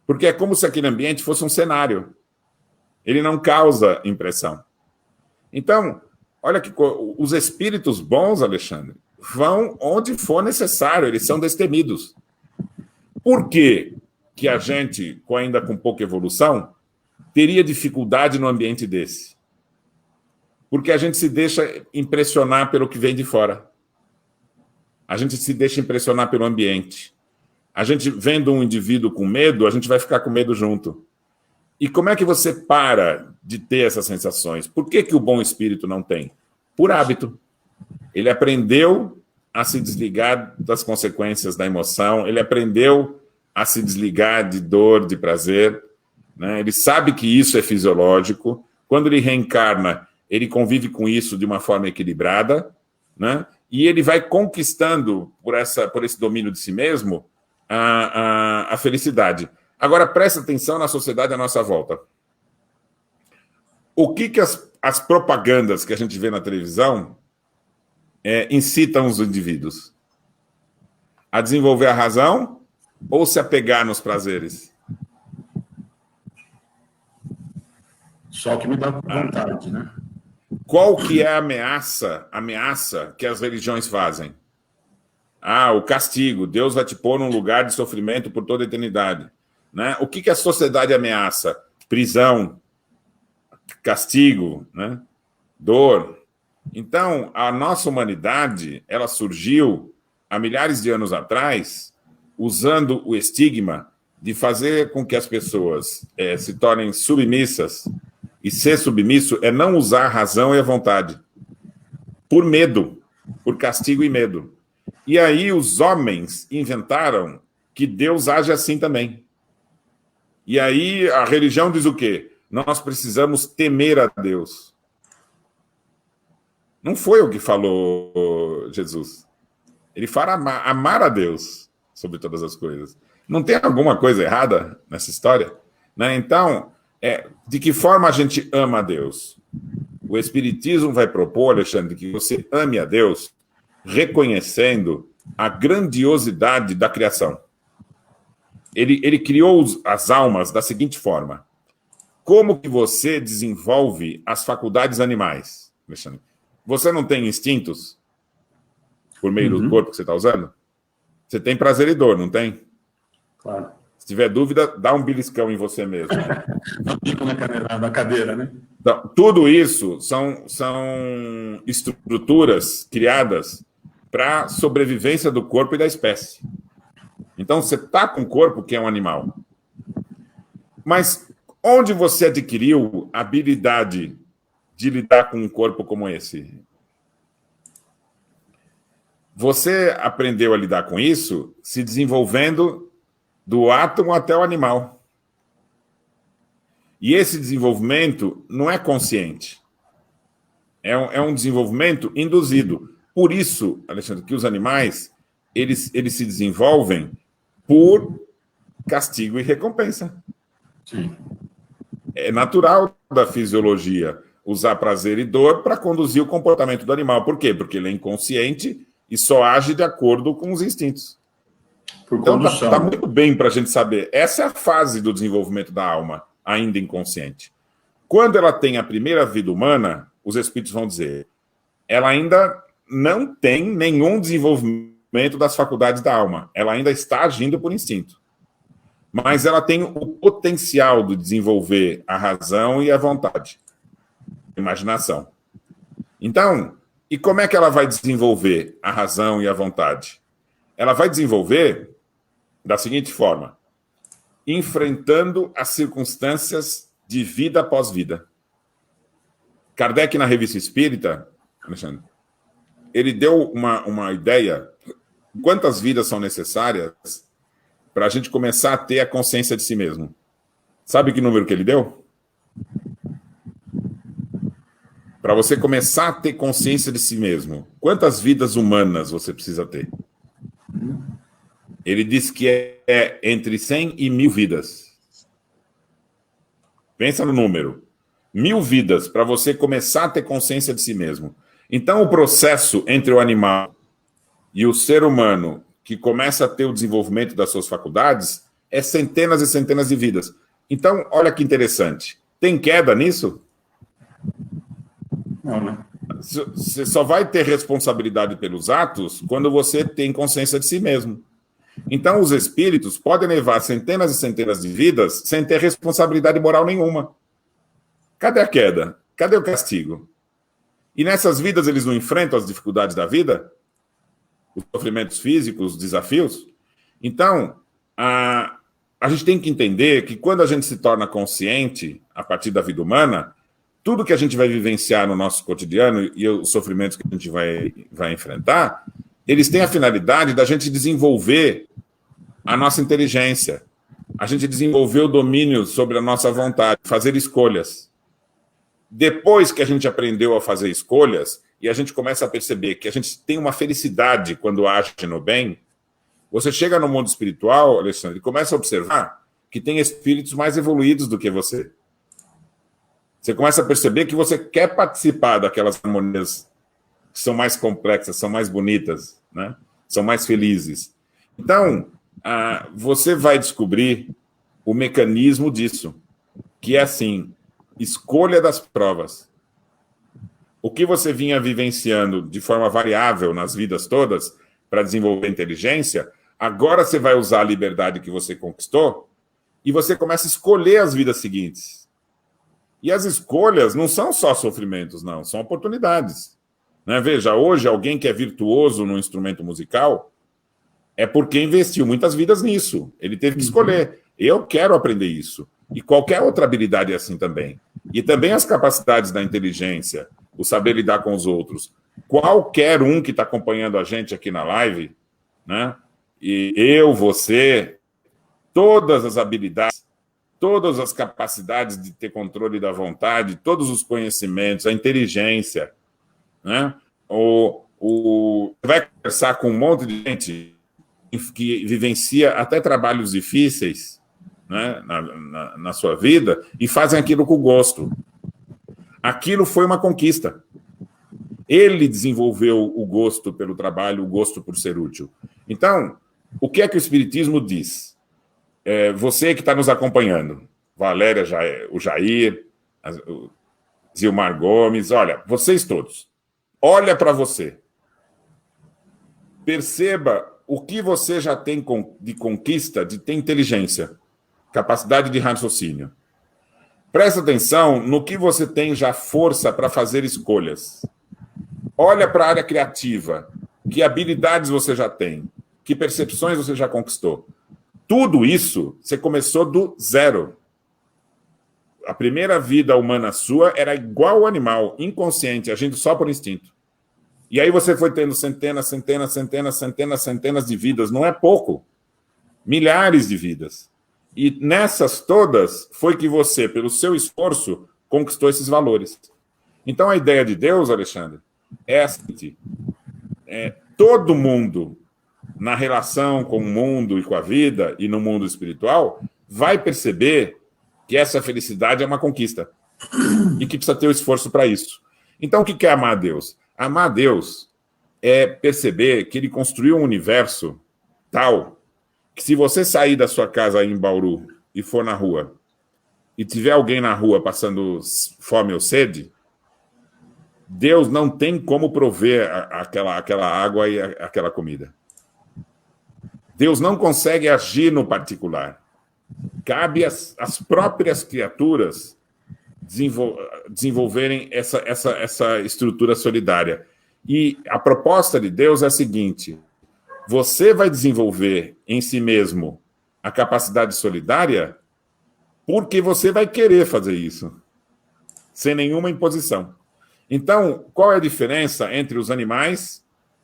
Porque é como se aquele ambiente fosse um cenário. Ele não causa impressão. Então, olha que os espíritos bons, Alexandre, vão onde for necessário, eles são destemidos. Por que que a gente, ainda com pouca evolução, teria dificuldade no ambiente desse? Porque a gente se deixa impressionar pelo que vem de fora. A gente se deixa impressionar pelo ambiente. A gente, vendo um indivíduo com medo, a gente vai ficar com medo junto. E como é que você para de ter essas sensações? Por que o bom espírito não tem? Por hábito. Ele aprendeu a se desligar das consequências da emoção, ele aprendeu a se desligar de dor, de prazer, né? Ele sabe que isso é fisiológico. Quando ele reencarna, ele convive com isso de uma forma equilibrada, né? E ele vai conquistando, por esse domínio de si mesmo, a felicidade. Agora, presta atenção na sociedade à nossa volta. O que as propagandas que a gente vê na televisão incitam os indivíduos? A desenvolver a razão ou se apegar nos prazeres? Só o que me dá vontade, né? Qual que é a ameaça que as religiões fazem? O castigo. Deus vai te pôr num lugar de sofrimento por toda a eternidade. Né? O que a sociedade ameaça? Prisão, castigo, né? Dor. Então, a nossa humanidade, ela surgiu há milhares de anos atrás, usando o estigma de fazer com que as pessoas se tornem submissas. E ser submisso é não usar a razão e a vontade. Por medo, por castigo e medo. E aí os homens inventaram que Deus age assim também. E aí a religião diz o quê? Nós precisamos temer a Deus. Não foi o que falou Jesus. Ele fala amar a Deus sobre todas as coisas. Não tem alguma coisa errada nessa história? Né? Então, de que forma a gente ama a Deus? O Espiritismo vai propor, Alexandre, que você ame a Deus reconhecendo a grandiosidade da criação. Ele criou as almas da seguinte forma. Como que você desenvolve as faculdades animais, Alexandre? Você não tem instintos por meio do corpo que você está usando? Você tem prazer e dor, não tem? Claro. Se tiver dúvida, dá um beliscão em você mesmo. Fico na cadeira, né? Então, tudo isso são estruturas criadas para a sobrevivência do corpo e da espécie. Então, você está com um corpo que é um animal. Mas onde você adquiriu a habilidade de lidar com um corpo como esse? Você aprendeu a lidar com isso se desenvolvendo do átomo até o animal. E esse desenvolvimento não é consciente. É um desenvolvimento induzido. Por isso, Alexandre, que os animais eles se desenvolvem por castigo e recompensa. Sim. É natural da fisiologia usar prazer e dor para conduzir o comportamento do animal. Por quê? Porque ele é inconsciente e só age de acordo com os instintos. Então, está muito bem para a gente saber. Essa é a fase do desenvolvimento da alma, ainda inconsciente. Quando ela tem a primeira vida humana, os espíritos vão dizer, ela ainda não tem nenhum desenvolvimento das faculdades da alma. Ela ainda está agindo por instinto. Mas ela tem o potencial de desenvolver a razão e a vontade. A imaginação. Então, e como é que ela vai desenvolver a razão e a vontade? ela vai desenvolver da seguinte forma: enfrentando as circunstâncias de vida após vida. Kardec, na Revista Espírita, Alexandre, ele deu uma ideia quantas vidas são necessárias para a gente começar a ter a consciência de si mesmo. Sabe que número que ele deu? Para você começar a ter consciência de si mesmo, quantas vidas humanas você precisa ter? Ele diz que é entre 100 e 1000 vidas. Pensa no número. 1000 vidas para você começar a ter consciência de si mesmo. Então, o processo entre o animal e o ser humano que começa a ter o desenvolvimento das suas faculdades é centenas e centenas de vidas. Então, olha que interessante. Tem queda nisso? Não, né? Você só vai ter responsabilidade pelos atos quando você tem consciência de si mesmo. Então, os espíritos podem levar centenas e centenas de vidas sem ter responsabilidade moral nenhuma. Cadê a queda? Cadê o castigo? E nessas vidas eles não enfrentam as dificuldades da vida? Os sofrimentos físicos, os desafios? Então, a gente tem que entender que quando a gente se torna consciente, a partir da vida humana, tudo que a gente vai vivenciar no nosso cotidiano e os sofrimentos que a gente vai enfrentar, eles têm a finalidade da gente desenvolver a nossa inteligência, a gente desenvolver o domínio sobre a nossa vontade, fazer escolhas. Depois que a gente aprendeu a fazer escolhas, e a gente começa a perceber que a gente tem uma felicidade quando age no bem, você chega no mundo espiritual, Alexandre, e começa a observar que tem espíritos mais evoluídos do que você. Você começa a perceber que você quer participar daquelas harmonias que são mais complexas, são mais bonitas, né? São mais felizes. Então, você vai descobrir o mecanismo disso, que é assim, escolha das provas. O que você vinha vivenciando de forma variável nas vidas todas para desenvolver inteligência, agora você vai usar a liberdade que você conquistou e você começa a escolher as vidas seguintes. E as escolhas não são só sofrimentos, não, são oportunidades. Né? Veja, hoje alguém que é virtuoso no instrumento musical é porque investiu muitas vidas nisso. Ele teve que escolher. Eu quero aprender isso. E qualquer outra habilidade é assim também. E também as capacidades da inteligência, o saber lidar com os outros. Qualquer um que está acompanhando a gente aqui na live, né? E eu, você, todas as habilidades, todas as capacidades de ter controle da vontade, todos os conhecimentos, a inteligência, né? Você vai conversar com um monte de gente que vivencia até trabalhos difíceis, né, na sua vida, e fazem aquilo com gosto. Aquilo foi uma conquista. Ele desenvolveu o gosto pelo trabalho, o gosto por ser útil. Então, o que é que o Espiritismo diz? Você que está nos acompanhando, Valéria, o Jair, o Zilmar Gomes, olha, vocês todos, olha para você. Perceba o que você já tem de conquista, de ter inteligência, capacidade de raciocínio. Presta atenção no que você tem já força para fazer escolhas. Olha para a área criativa. Que habilidades você já tem? Que percepções você já conquistou? Tudo isso, você começou do zero. A primeira vida humana sua era igual ao animal, inconsciente, agindo só por instinto. E aí você foi tendo centenas de vidas. Não é pouco. Milhares de vidas. E nessas todas, foi que você, pelo seu esforço, conquistou esses valores. Então, a ideia de Deus, Alexandre, é a seguinte: todo mundo, na relação com o mundo e com a vida, e no mundo espiritual, vai perceber que essa felicidade é uma conquista. E que precisa ter o esforço para isso. Então, o que é amar a Deus? Amar a Deus é perceber que ele construiu um universo tal que se você sair da sua casa aí em Bauru e for na rua, e tiver alguém na rua passando fome ou sede, Deus não tem como prover aquela água e aquela comida. Deus não consegue agir no particular. Cabe às próprias criaturas desenvolverem essa estrutura solidária. E a proposta de Deus é a seguinte: você vai desenvolver em si mesmo a capacidade solidária porque você vai querer fazer isso, sem nenhuma imposição. Então, qual é a diferença entre os animais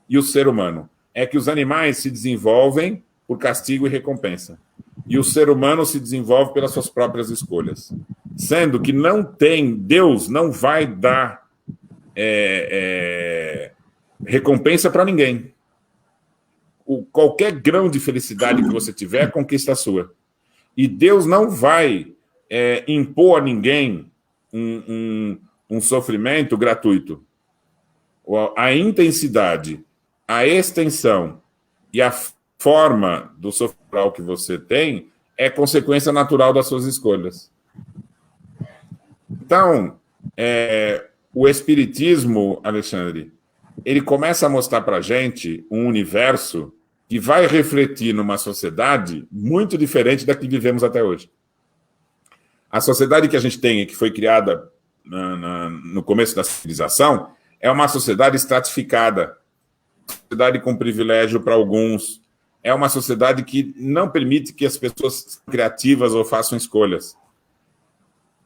e o ser humano? É que os animais se desenvolvem por castigo e recompensa. E o ser humano se desenvolve pelas suas próprias escolhas. Sendo que Deus não vai dar recompensa para ninguém. Qualquer grão de felicidade que você tiver, conquista sua. E Deus não vai impor a ninguém um sofrimento gratuito. A intensidade, a extensão e a forma do sofrimento que você tem é consequência natural das suas escolhas. Então, o Espiritismo, Alexandre, ele começa a mostrar para a gente um universo que vai refletir numa sociedade muito diferente da que vivemos até hoje. A sociedade que a gente tem e que foi criada no começo da civilização é uma sociedade estratificada, sociedade com privilégio para alguns, é uma sociedade que não permite que as pessoas sejam criativas ou façam escolhas.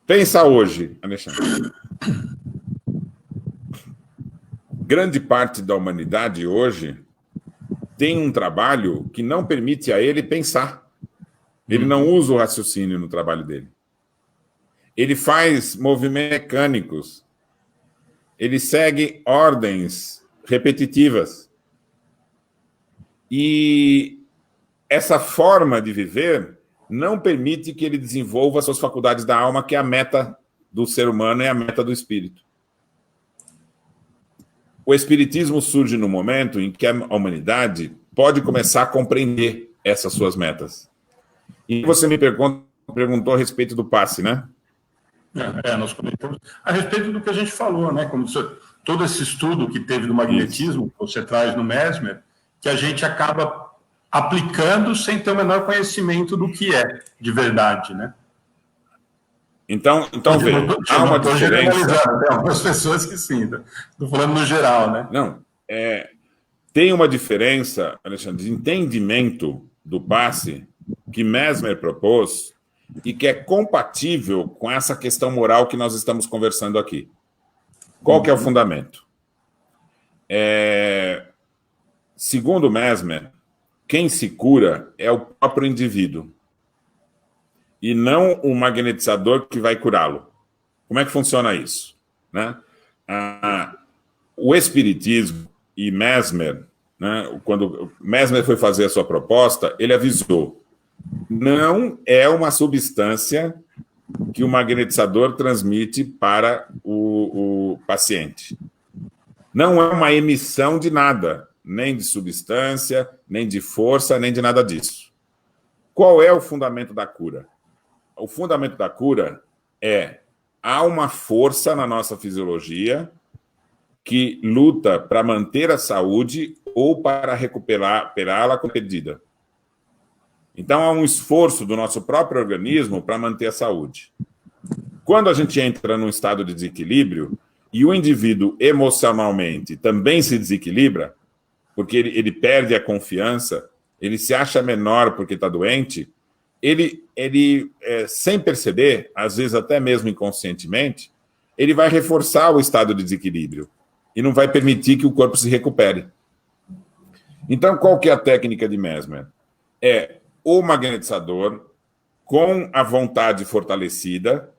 Pensa hoje, Alexandre. Grande parte da humanidade hoje tem um trabalho que não permite a ele pensar. Ele não usa o raciocínio no trabalho dele. Ele faz movimentos mecânicos. Ele segue ordens repetitivas. E essa forma de viver não permite que ele desenvolva suas faculdades da alma, que é a meta do ser humano e a meta do espírito. O espiritismo surge no momento em que a humanidade pode começar a compreender essas suas metas. E você me perguntou a respeito do passe, né? Nós comentamos a respeito do que a gente falou, né? Como todo esse estudo que teve do magnetismo, que você traz no Mesmer, que a gente acaba aplicando sem ter o menor conhecimento do que é de verdade, né? Então veja, há uma diferença. Tem algumas pessoas que sim, estou falando no geral, né? Não, tem uma diferença, Alexandre, de entendimento do passe que Mesmer propôs e que é compatível com essa questão moral que nós estamos conversando aqui. Qual que é o fundamento? Segundo Mesmer, quem se cura é o próprio indivíduo e não o magnetizador que vai curá-lo. Como é que funciona isso? Né? O Espiritismo e Mesmer, né, quando Mesmer foi fazer a sua proposta, ele avisou: não é uma substância que o magnetizador transmite para o paciente. Não é uma emissão de nada, nem de substância, nem de força, nem de nada disso. Qual é o fundamento da cura? O fundamento da cura há uma força na nossa fisiologia que luta para manter a saúde ou para recuperá-la quando perdida. Então, há um esforço do nosso próprio organismo para manter a saúde. Quando a gente entra num estado de desequilíbrio e o indivíduo emocionalmente também se desequilibra, porque ele perde a confiança, ele se acha menor porque está doente, ele sem perceber, às vezes até mesmo inconscientemente, ele vai reforçar o estado de desequilíbrio e não vai permitir que o corpo se recupere. Então, qual que é a técnica de Mesmer? O magnetizador, com a vontade fortalecida,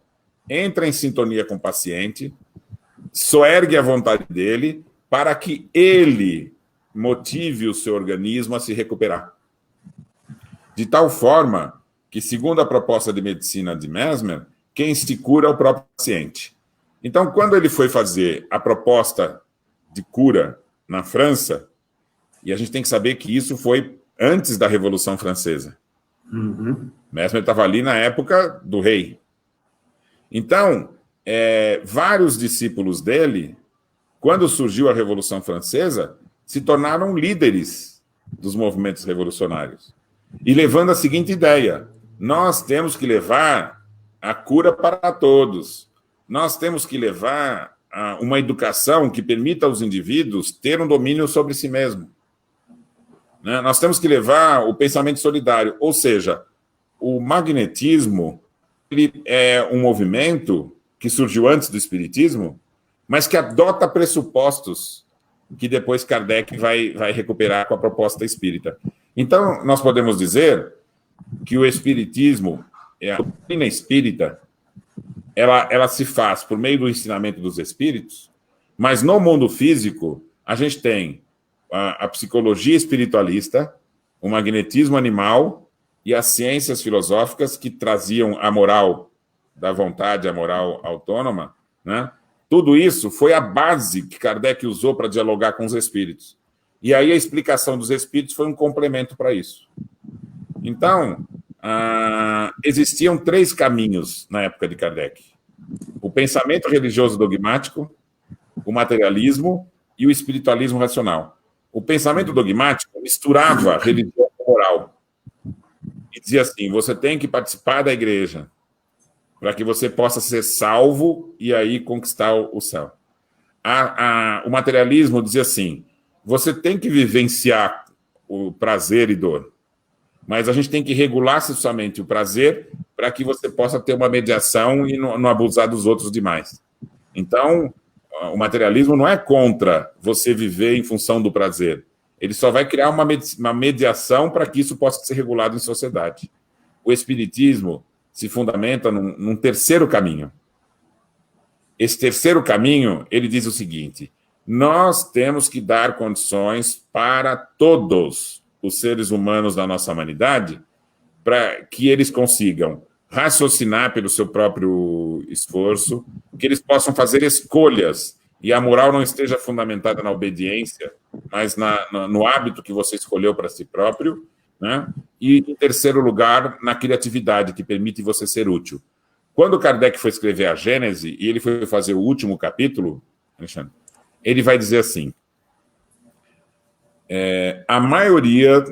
entra em sintonia com o paciente, soergue a vontade dele para que ele motive o seu organismo a se recuperar. De tal forma que, segundo a proposta de medicina de Mesmer, quem se cura é o próprio paciente. Então, quando ele foi fazer a proposta de cura na França, e a gente tem que saber que isso foi antes da Revolução Francesa. Mesmer estava ali na época do rei. Então, vários discípulos dele, quando surgiu a Revolução Francesa, se tornaram líderes dos movimentos revolucionários. E levando a seguinte ideia: nós temos que levar a cura para todos. Nós temos que levar uma educação que permita aos indivíduos ter um domínio sobre si mesmo. né? Nós temos que levar o pensamento solidário, ou seja, o magnetismo ele é um movimento que surgiu antes do espiritismo, mas que adota pressupostos que depois Kardec vai recuperar com a proposta espírita. Então, nós podemos dizer que o espiritismo, a doutrina espírita, ela se faz por meio do ensinamento dos espíritos, mas no mundo físico, a gente tem a psicologia espiritualista, o magnetismo animal e as ciências filosóficas que traziam a moral da vontade, a moral autônoma, né? Tudo isso foi a base que Kardec usou para dialogar com os espíritos. E aí a explicação dos espíritos foi um complemento para isso. Então, existiam 3 caminhos na época de Kardec. O pensamento religioso dogmático, o materialismo e o espiritualismo racional. O pensamento dogmático misturava religião com moral. E dizia assim, você tem que participar da igreja para que você possa ser salvo e aí conquistar o céu. O materialismo dizia assim, você tem que vivenciar o prazer e dor, mas a gente tem que regular somente o prazer para que você possa ter uma mediação e não abusar dos outros demais. Então, o materialismo não é contra você viver em função do prazer. Ele só vai criar uma mediação para que isso possa ser regulado em sociedade. O espiritismo se fundamenta num terceiro caminho. Esse terceiro caminho, ele diz o seguinte, nós temos que dar condições para todos os seres humanos da nossa humanidade para que eles consigam raciocinar pelo seu próprio esforço, que eles possam fazer escolhas e a moral não esteja fundamentada na obediência, mas no hábito que você escolheu para si próprio, né? E, em terceiro lugar, na criatividade, que permite você ser útil. Quando Kardec foi escrever a Gênese, e ele foi fazer o último capítulo, Alexandre, ele vai dizer assim, a maioria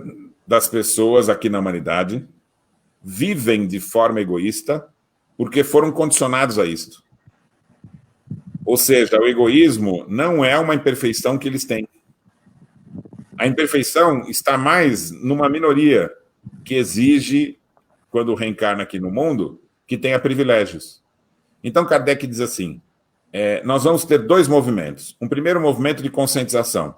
das pessoas aqui na humanidade vivem de forma egoísta porque foram condicionados a isso. Ou seja, o egoísmo não é uma imperfeição que eles têm. A imperfeição está mais numa minoria que exige, quando reencarna aqui no mundo, que tenha privilégios. Então, Kardec diz assim, nós vamos ter 2 movimentos. Um primeiro movimento de conscientização.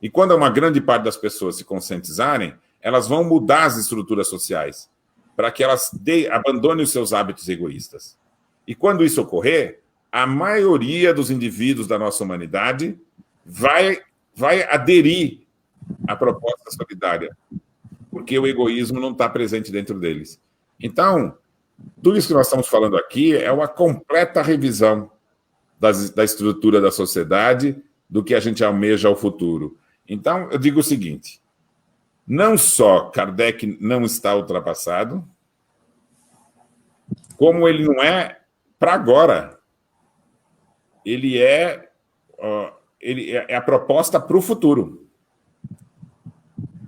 E quando uma grande parte das pessoas se conscientizarem, elas vão mudar as estruturas sociais para que elas abandonem os seus hábitos egoístas. E quando isso ocorrer, a maioria dos indivíduos da nossa humanidade vai aderir à proposta solidária, porque o egoísmo não está presente dentro deles. Então, tudo isso que nós estamos falando aqui é uma completa revisão da estrutura da sociedade, do que a gente almeja ao futuro. Então, eu digo o seguinte, não só Kardec não está ultrapassado, como ele não é para agora. Ele é a proposta para o futuro.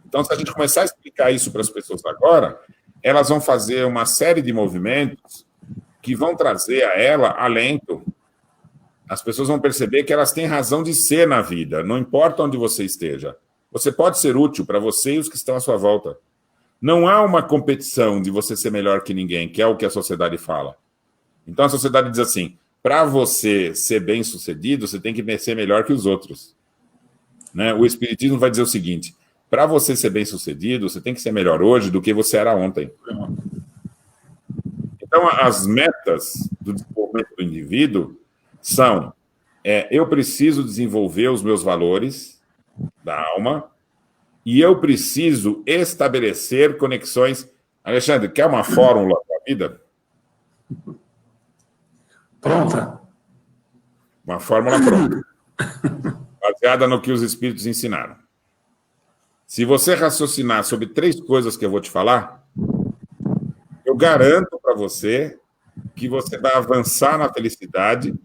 Então, se a gente começar a explicar isso para as pessoas agora, elas vão fazer uma série de movimentos que vão trazer a ela alento. As pessoas vão perceber que elas têm razão de ser na vida, não importa onde você esteja. Você pode ser útil para você e os que estão à sua volta. Não há uma competição de você ser melhor que ninguém, que é o que a sociedade fala. Então, a sociedade diz assim, para você ser bem-sucedido, você tem que ser melhor que os outros. Né? O Espiritismo vai dizer o seguinte, para você ser bem-sucedido, você tem que ser melhor hoje do que você era ontem. Então, as metas do desenvolvimento do indivíduo são, eu preciso desenvolver os meus valores da alma e eu preciso estabelecer conexões. Alexandre, quer uma fórmula para a vida? Pronta. Uma fórmula pronta. Baseada no que os espíritos ensinaram. Se você raciocinar sobre 3 coisas que eu vou te falar, eu garanto para você que você vai avançar na felicidade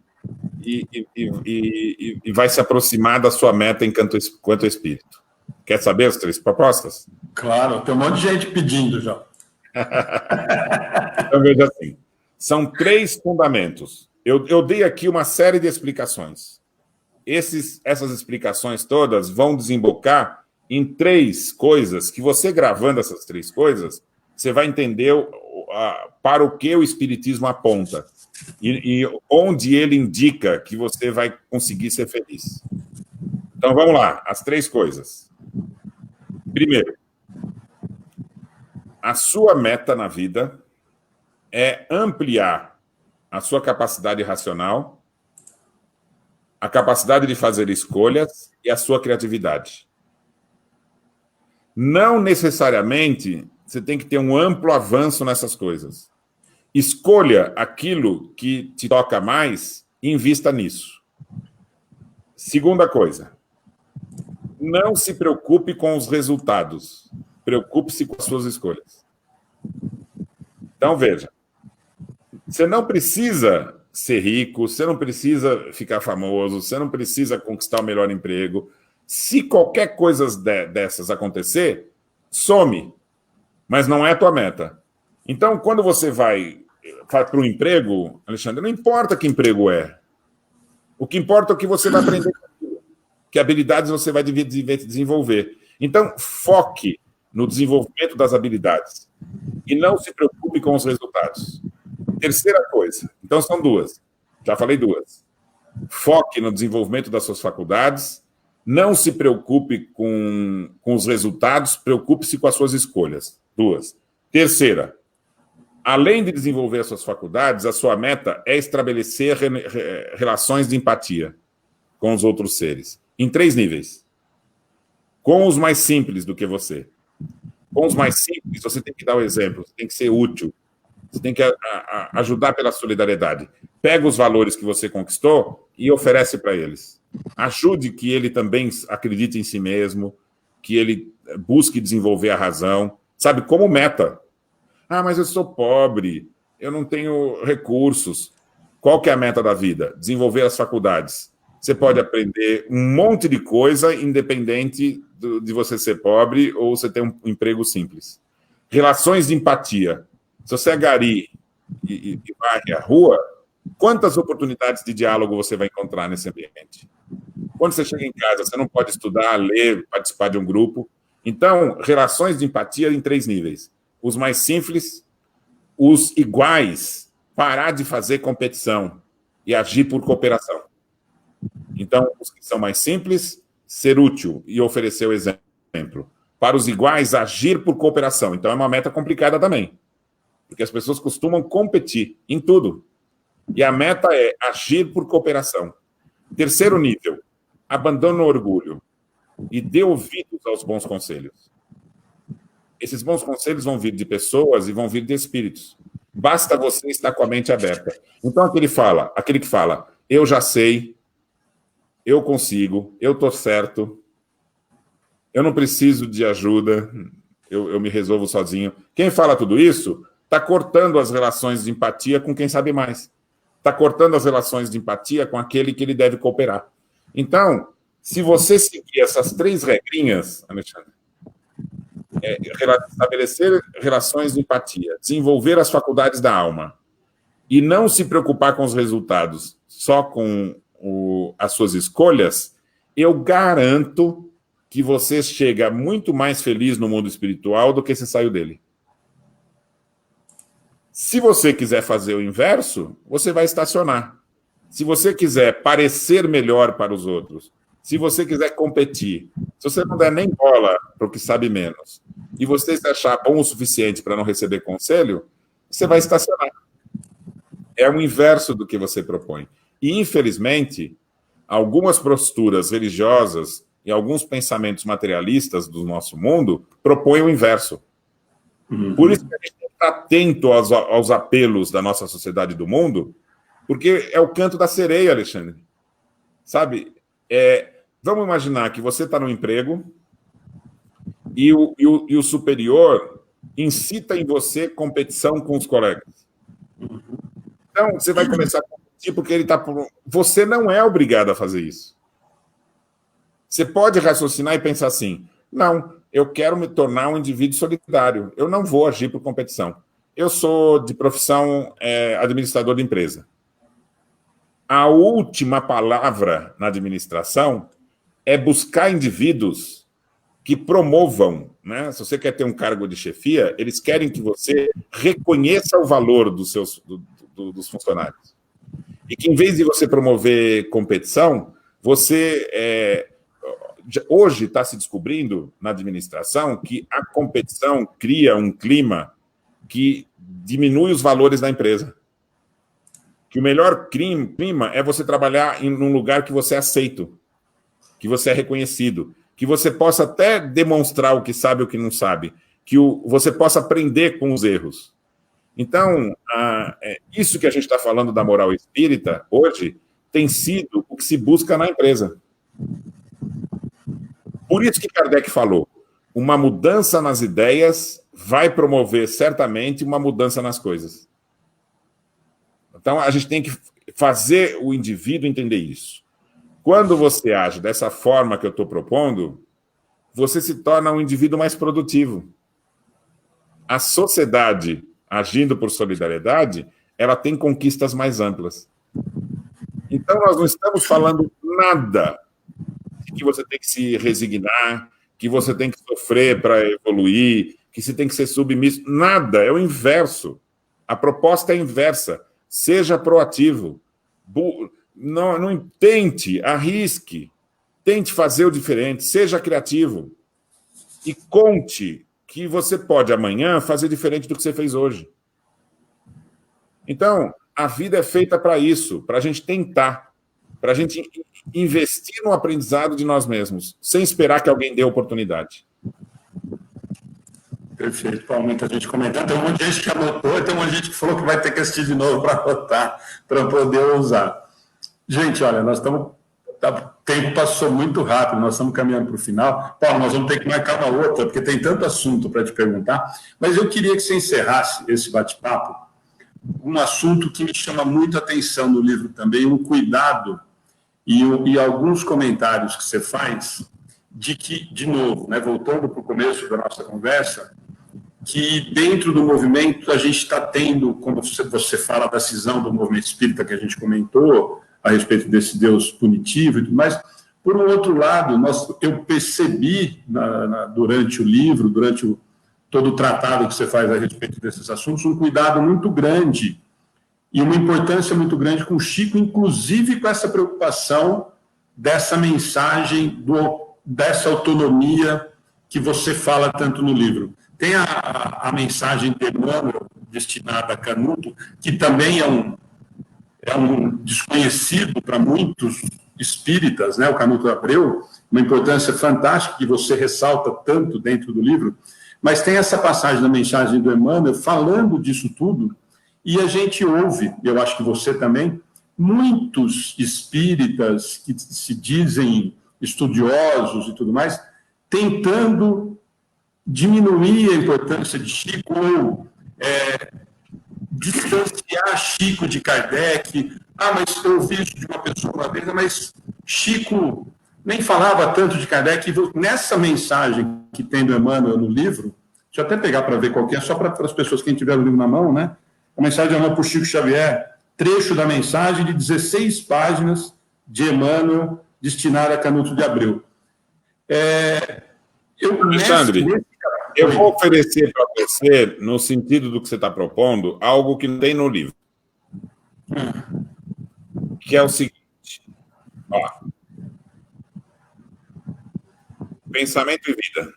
e vai se aproximar da sua meta enquanto espírito. Quer saber as 3 propostas? Claro, tem um monte de gente pedindo já. Então, veja assim, são 3 fundamentos. Eu dei aqui uma série de explicações. Essas explicações todas vão desembocar em 3 coisas, que você gravando essas 3 coisas, você vai entender para o que o Espiritismo aponta e onde ele indica que você vai conseguir ser feliz. Então, vamos lá, as 3 coisas. Primeiro, a sua meta na vida é ampliar a sua capacidade racional, a capacidade de fazer escolhas e a sua criatividade. Não necessariamente você tem que ter um amplo avanço nessas coisas. Escolha aquilo que te toca mais e invista nisso. Segunda coisa, não se preocupe com os resultados. Preocupe-se com as suas escolhas. Então, veja, você não precisa ser rico, você não precisa ficar famoso, você não precisa conquistar o melhor emprego. Se qualquer coisa dessas acontecer, some, mas não é a tua meta. Então, quando você vai para o emprego, Alexandre, não importa que emprego é. O que importa é o que você vai aprender, que habilidades você vai desenvolver. Então, foque no desenvolvimento das habilidades e não se preocupe com os resultados. Terceira coisa, então são 2, já falei 2. Foque no desenvolvimento das suas faculdades, não se preocupe com os resultados, preocupe-se com as suas escolhas. 2. Terceira, além de desenvolver as suas faculdades, a sua meta é estabelecer relações de empatia com os outros seres, em 3 níveis. Com os mais simples do que você. Com os mais simples, você tem que dar o exemplo, você tem que ser útil, você tem que ajudar pela solidariedade. Pega os valores que você conquistou e oferece para eles. Ajude que ele também acredite em si mesmo, que ele busque desenvolver a razão, sabe, como meta. Ah, mas eu sou pobre, eu não tenho recursos. Qual que é a meta da vida? Desenvolver as faculdades. Você pode aprender um monte de coisa, independente de você ser pobre ou você ter um emprego simples. Relações de empatia. Se você é gari e varre a rua, quantas oportunidades de diálogo você vai encontrar nesse ambiente? Quando você chega em casa, você não pode estudar, ler, participar de um grupo. Então, relações de empatia em 3 níveis. Os mais simples, os iguais, parar de fazer competição e agir por cooperação. Então, os que são mais simples, ser útil e oferecer o exemplo. Para os iguais, agir por cooperação. Então, é uma meta complicada também. Porque as pessoas costumam competir em tudo. E a meta é agir por cooperação. Terceiro nível, abandone o orgulho e dê ouvidos aos bons conselhos. Esses bons conselhos vão vir de pessoas e vão vir de espíritos. Basta você estar com a mente aberta. Então, aquele que fala, eu já sei, eu consigo, eu estou certo, eu não preciso de ajuda, eu me resolvo sozinho. Quem fala tudo isso está cortando as relações de empatia com quem sabe mais. Está cortando as relações de empatia com aquele que ele deve cooperar. Então, se você seguir essas 3 regrinhas, Alexandre, estabelecer relações de empatia, desenvolver as faculdades da alma e não se preocupar com os resultados, só com as suas escolhas, eu garanto que você chega muito mais feliz no mundo espiritual do que se saiu dele. Se você quiser fazer o inverso, você vai estacionar. Se você quiser parecer melhor para os outros, se você quiser competir, se você não der nem bola para o que sabe menos, e você se achar bom o suficiente para não receber conselho, você vai estacionar. É o inverso do que você propõe. E, infelizmente, algumas posturas religiosas e alguns pensamentos materialistas do nosso mundo propõem o inverso. Por isso que a gente tem que estar atento aos apelos da nossa sociedade do mundo, porque é o canto da sereia, Alexandre. Sabe? Vamos imaginar que você está no emprego e o superior incita em você competição com os colegas. Então, você vai começar a competir porque ele está... Você não é obrigado a fazer isso. Você pode raciocinar e pensar assim, não, eu quero me tornar um indivíduo solidário, eu não vou agir por competição. Eu sou de profissão administrador de empresa. A última palavra na administração é buscar indivíduos que promovam, né? Se você quer ter um cargo de chefia, eles querem que você reconheça o valor dos dos funcionários. E que, em vez de você promover competição, você... hoje está se descobrindo na administração que a competição cria um clima que diminui os valores da empresa. Que o melhor clima é você trabalhar em um lugar que você é aceito, que você é reconhecido, que você possa até demonstrar o que sabe e o que não sabe, que você possa aprender com os erros. Então, isso que a gente está falando da moral espírita, hoje, tem sido o que se busca na empresa. Por isso que Kardec falou, uma mudança nas ideias vai promover, certamente, uma mudança nas coisas. Então, a gente tem que fazer o indivíduo entender isso. Quando você age dessa forma que eu estou propondo, você se torna um indivíduo mais produtivo. A sociedade, agindo por solidariedade, ela tem conquistas mais amplas. Então, nós não estamos falando nada de que você tem que se resignar, que você tem que sofrer para evoluir, que você tem que ser submisso. Nada, é o inverso. A proposta é inversa. Seja proativo. Não tente, arrisque, tente fazer o diferente, seja criativo e conte que você pode amanhã fazer diferente do que você fez hoje. Então, a vida é feita para isso, para a gente tentar, para a gente investir no aprendizado de nós mesmos, sem esperar que alguém dê oportunidade. Perfeito, Paulo, muita gente comentando. Tem um monte de gente que anotou e tem um monte de gente que falou que vai ter que assistir de novo para anotar, para poder usar. Gente, olha, nós estamos... O tempo passou muito rápido, nós estamos caminhando para o final. Paulo, nós vamos ter que marcar uma outra, porque tem tanto assunto para te perguntar, mas eu queria que você encerrasse esse bate-papo um assunto que me chama muito a atenção no livro também, um cuidado e alguns comentários que você faz de que, de novo, né, voltando para o começo da nossa conversa, que dentro do movimento a gente está tendo, como você fala da cisão do movimento espírita que a gente comentou, a respeito desse Deus punitivo e tudo mais. Por um outro lado, eu percebi durante o livro, durante todo o tratado que você faz a respeito desses assuntos, um cuidado muito grande e uma importância muito grande com o Chico, inclusive com essa preocupação dessa mensagem, dessa autonomia que você fala tanto no livro. Tem a mensagem de Emmanuel, destinada a Canuto, que também é um desconhecido para muitos espíritas, né, o Canuto Abreu, uma importância fantástica que você ressalta tanto dentro do livro, mas tem essa passagem da mensagem do Emmanuel falando disso tudo, e a gente ouve, eu acho que você também, muitos espíritas que se dizem estudiosos e tudo mais, tentando diminuir a importância de Chico ou distanciar Chico de Kardec. Mas eu ouvi isso de uma pessoa uma vez, mas Chico nem falava tanto de Kardec. Nessa mensagem que tem do Emmanuel no livro, deixa eu até pegar para ver qual que é, só para as pessoas que tiveram o livro na mão, né? A mensagem de Emmanuel por Chico Xavier, trecho da mensagem de 16 páginas de Emmanuel destinada a Canuto de Abreu. Alexandre, eu vou oferecer para você, no sentido do que você está propondo, algo que não tem no livro. Que é o seguinte. Ó, pensamento e vida.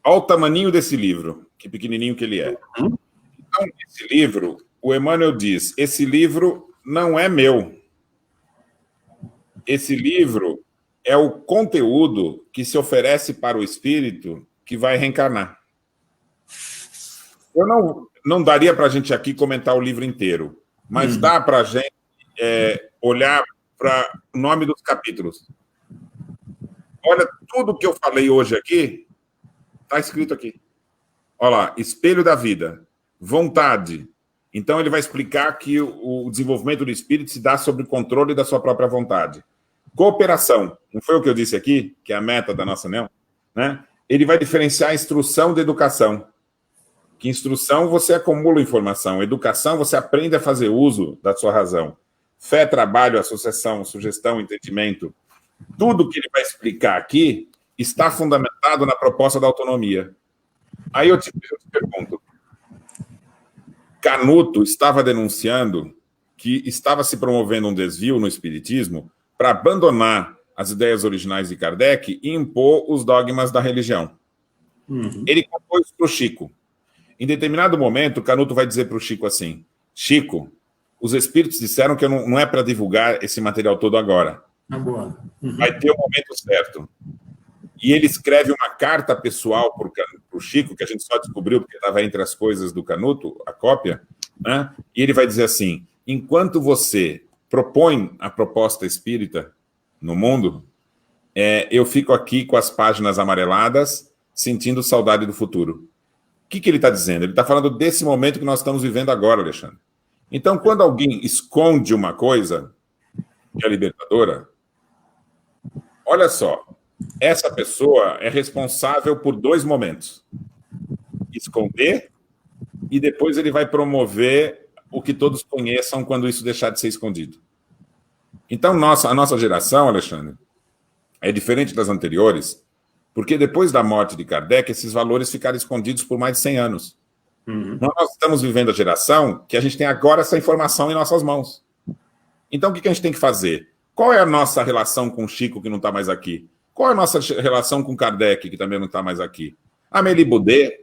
Olha o tamaninho desse livro, que pequenininho que ele é. Então, esse livro, o Emmanuel diz, esse livro não é meu. Esse livro é o conteúdo que se oferece para o espírito que vai reencarnar. Eu não daria para a gente aqui comentar o livro inteiro, mas dá para a gente olhar para o nome dos capítulos. Olha, tudo que eu falei hoje aqui está escrito aqui. Olha lá, espelho da vida, vontade. Então, ele vai explicar que o desenvolvimento do espírito se dá sob o controle da sua própria vontade. Cooperação, não foi o que eu disse aqui, que é a meta da nossa união, né? Ele vai diferenciar instrução de educação. Que instrução você acumula informação, educação você aprende a fazer uso da sua razão. Fé, trabalho, associação, sugestão, entendimento. tudo que ele vai explicar aqui está fundamentado na proposta da autonomia. Aí eu te pergunto, Canuto estava denunciando que estava se promovendo um desvio no espiritismo para abandonar as ideias originais de Kardec e impor os dogmas da religião. Ele contou isso para o Chico. Em determinado momento, Canuto vai dizer para o Chico assim: Chico, os espíritos disseram que não é para divulgar esse material todo agora. Vai ter o momento certo. E ele escreve uma carta pessoal para o Chico, que a gente só descobriu porque estava entre as coisas do Canuto, a cópia, né? E ele vai dizer assim: enquanto você propõe a proposta espírita no mundo, eu fico aqui com as páginas amareladas, sentindo saudade do futuro. O que ele está dizendo? Ele está falando desse momento que nós estamos vivendo agora, Alexandre. Então, quando alguém esconde uma coisa que é libertadora, olha só, essa pessoa é responsável por 2 momentos: esconder, e depois ele vai promover o que todos conheçam quando isso deixar de ser escondido. Então, a nossa geração, Alexandre, é diferente das anteriores, porque depois da morte de Kardec, esses valores ficaram escondidos por mais de 100 anos. Nós estamos vivendo a geração que a gente tem agora essa informação em nossas mãos. Então, o que a gente tem que fazer? Qual é a nossa relação com o Chico, que não está mais aqui? Qual é a nossa relação com Kardec, que também não está mais aqui? Amélie Baudet,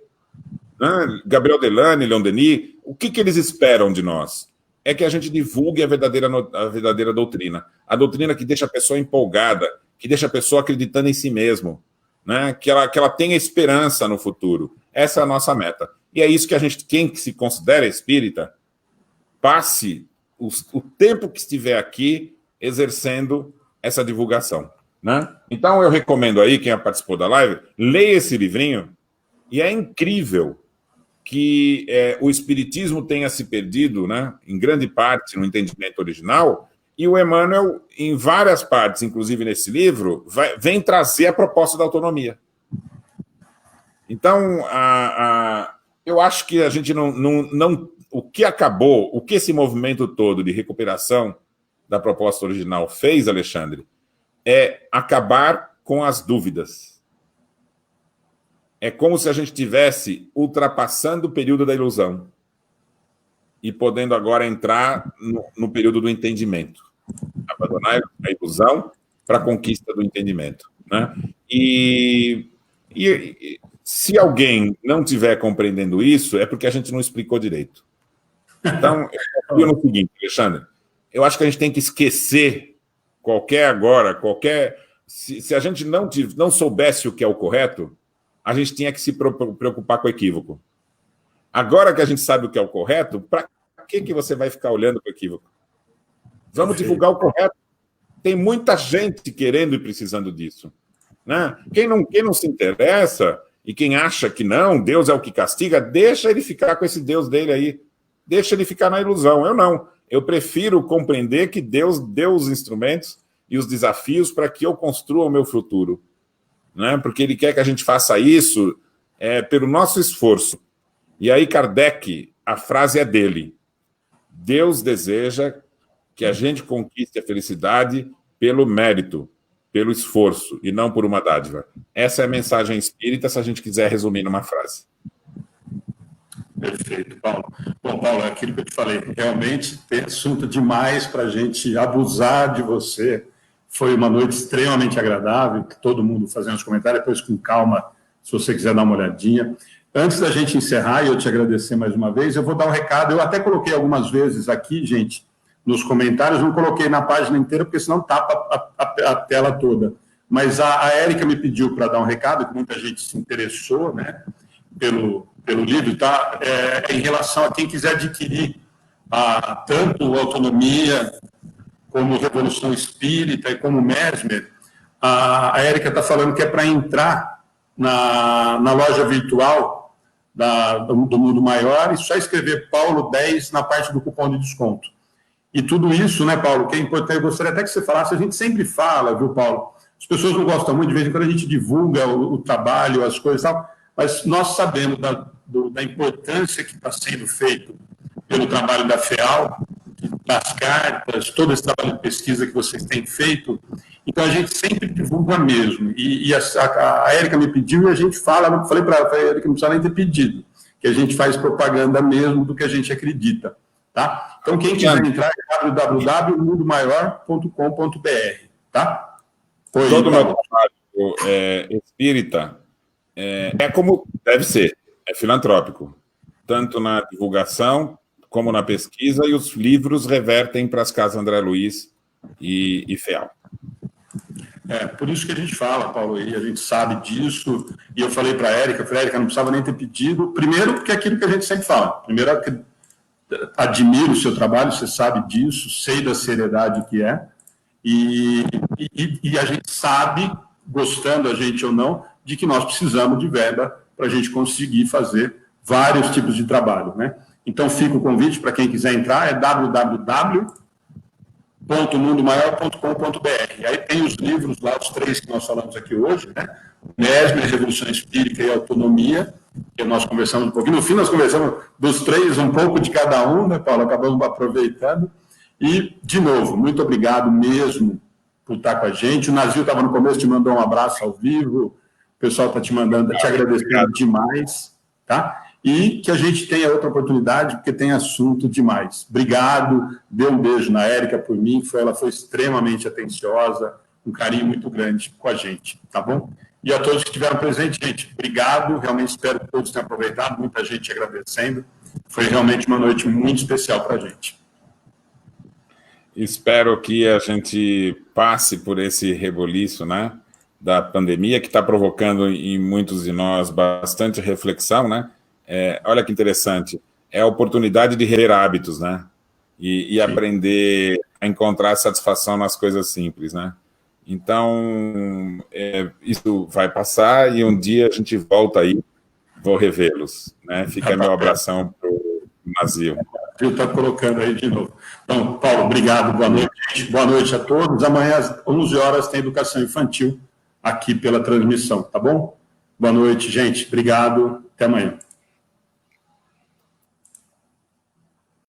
né? Gabriel Delane, Leon Denis, o que eles esperam de nós? É que a gente divulgue a verdadeira doutrina. A doutrina que deixa a pessoa empolgada, que deixa a pessoa acreditando em si mesmo, né? Que ela tenha esperança no futuro. Essa é a nossa meta. E é isso que quem se considera espírita, passe o tempo que estiver aqui exercendo essa divulgação, né? Então eu recomendo aí, quem participou da live, leia esse livrinho, e é incrível que o espiritismo tenha se perdido, né, em grande parte no entendimento original, e o Emmanuel, em várias partes, inclusive nesse livro, vem trazer a proposta da autonomia. Então, eu acho que a gente não o que acabou, o que esse movimento todo de recuperação da proposta original fez, Alexandre, é acabar com as dúvidas. É como se a gente estivesse ultrapassando o período da ilusão e podendo agora entrar no período do entendimento. Abandonar a ilusão para a conquista do entendimento, né? E se alguém não estiver compreendendo isso, é porque a gente não explicou direito. Então, eu confio no seguinte, Alexandre, eu acho que a gente tem que esquecer se a gente não soubesse o que é o correto, a gente tinha que se preocupar com o equívoco. Agora que a gente sabe o que é o correto, para que você vai ficar olhando para o equívoco? Vamos divulgar o correto. Tem muita gente querendo e precisando disso, né? Quem não se interessa e quem acha que não, Deus é o que castiga, deixa ele ficar com esse Deus dele aí. Deixa ele ficar na ilusão. Eu não. Eu prefiro compreender que Deus deu os instrumentos e os desafios para que eu construa o meu futuro, né? Porque ele quer que a gente faça isso pelo nosso esforço. E aí Kardec, a frase é dele: Deus deseja que a gente conquiste a felicidade pelo mérito, pelo esforço, e não por uma dádiva. Essa é a mensagem espírita, se a gente quiser resumir numa frase. Perfeito, Paulo. Bom, Paulo, é aquilo que eu te falei, realmente tem assunto demais para a gente abusar de você. Foi uma noite extremamente agradável, todo mundo fazendo os comentários, depois com calma, se você quiser dar uma olhadinha. Antes da gente encerrar e eu te agradecer mais uma vez, eu vou dar um recado. Eu até coloquei algumas vezes aqui, gente, nos comentários, não coloquei na página inteira, porque senão tapa a tela toda. Mas a Érica me pediu para dar um recado, que muita gente se interessou, né, pelo livro, tá? Em relação a quem quiser adquirir tanto Autonomia, como Revolução Espírita e como Mesmer. A Érica está falando que é para entrar na loja virtual do Mundo Maior e só escrever Paulo 10 na parte do cupom de desconto. E tudo isso, né, Paulo, que é importante, eu gostaria até que você falasse, a gente sempre fala, viu, Paulo? As pessoas não gostam muito, de vez em quando a gente divulga o trabalho, as coisas e tal, mas nós sabemos da importância que está sendo feito pelo trabalho da FEAL, das cartas, todo esse trabalho de pesquisa que vocês têm feito, Então, a gente sempre divulga mesmo. E a Érica me pediu e a gente fala, eu falei para a Érica, não precisa nem ter pedido, que a gente faz propaganda mesmo do que a gente acredita. Tá? Então, quem quiser entrar é www.mundomaior.com.br. Tá? Todo o meu trabalho espírita como deve ser, é filantrópico, tanto na divulgação como na pesquisa, e os livros revertem para as casas André Luiz e FEAL. Por isso que a gente fala, Paulo, e a gente sabe disso, e eu falei para a Érica, não precisava nem ter pedido, primeiro porque é aquilo que a gente sempre fala, primeiro admiro o seu trabalho, você sabe disso, sei da seriedade que é, e a gente sabe, gostando a gente ou não, de que nós precisamos de verba para a gente conseguir fazer vários tipos de trabalho, né? Então, fica o convite para quem quiser entrar, é www.mundomaior.com.br. Aí tem os livros lá, os 3 que nós falamos aqui hoje, né? Mesmer, Revolução Espírita e Autonomia, que nós conversamos um pouquinho. No fim, nós conversamos dos 3, um pouco de cada um, né, Paulo? Acabamos aproveitando. E, de novo, muito obrigado mesmo por estar com a gente. O Nazil estava no começo, te mandou um abraço ao vivo. O pessoal está te mandando, te agradecendo demais, tá? E que a gente tenha outra oportunidade, porque tem assunto demais. Obrigado, dê um beijo na Érica por mim, ela foi extremamente atenciosa, um carinho muito grande com a gente, tá bom? E a todos que estiveram presentes, gente, obrigado, realmente espero que todos tenham aproveitado, muita gente agradecendo, foi realmente uma noite muito especial para a gente. Espero que a gente passe por esse reboliço, né, da pandemia, que está provocando em muitos de nós bastante reflexão, né? Olha que interessante, é a oportunidade de rever hábitos, né? E aprender a encontrar satisfação nas coisas simples, né? Então, isso vai passar e um dia a gente volta aí, vou revê-los, né? Fica meu abração para o Nazil. Está colocando aí de novo. Então, Paulo, obrigado, boa noite, gente. Boa noite a todos. Amanhã às 11 horas tem Educação Infantil aqui pela transmissão, tá bom? Boa noite, gente. Obrigado. Até amanhã.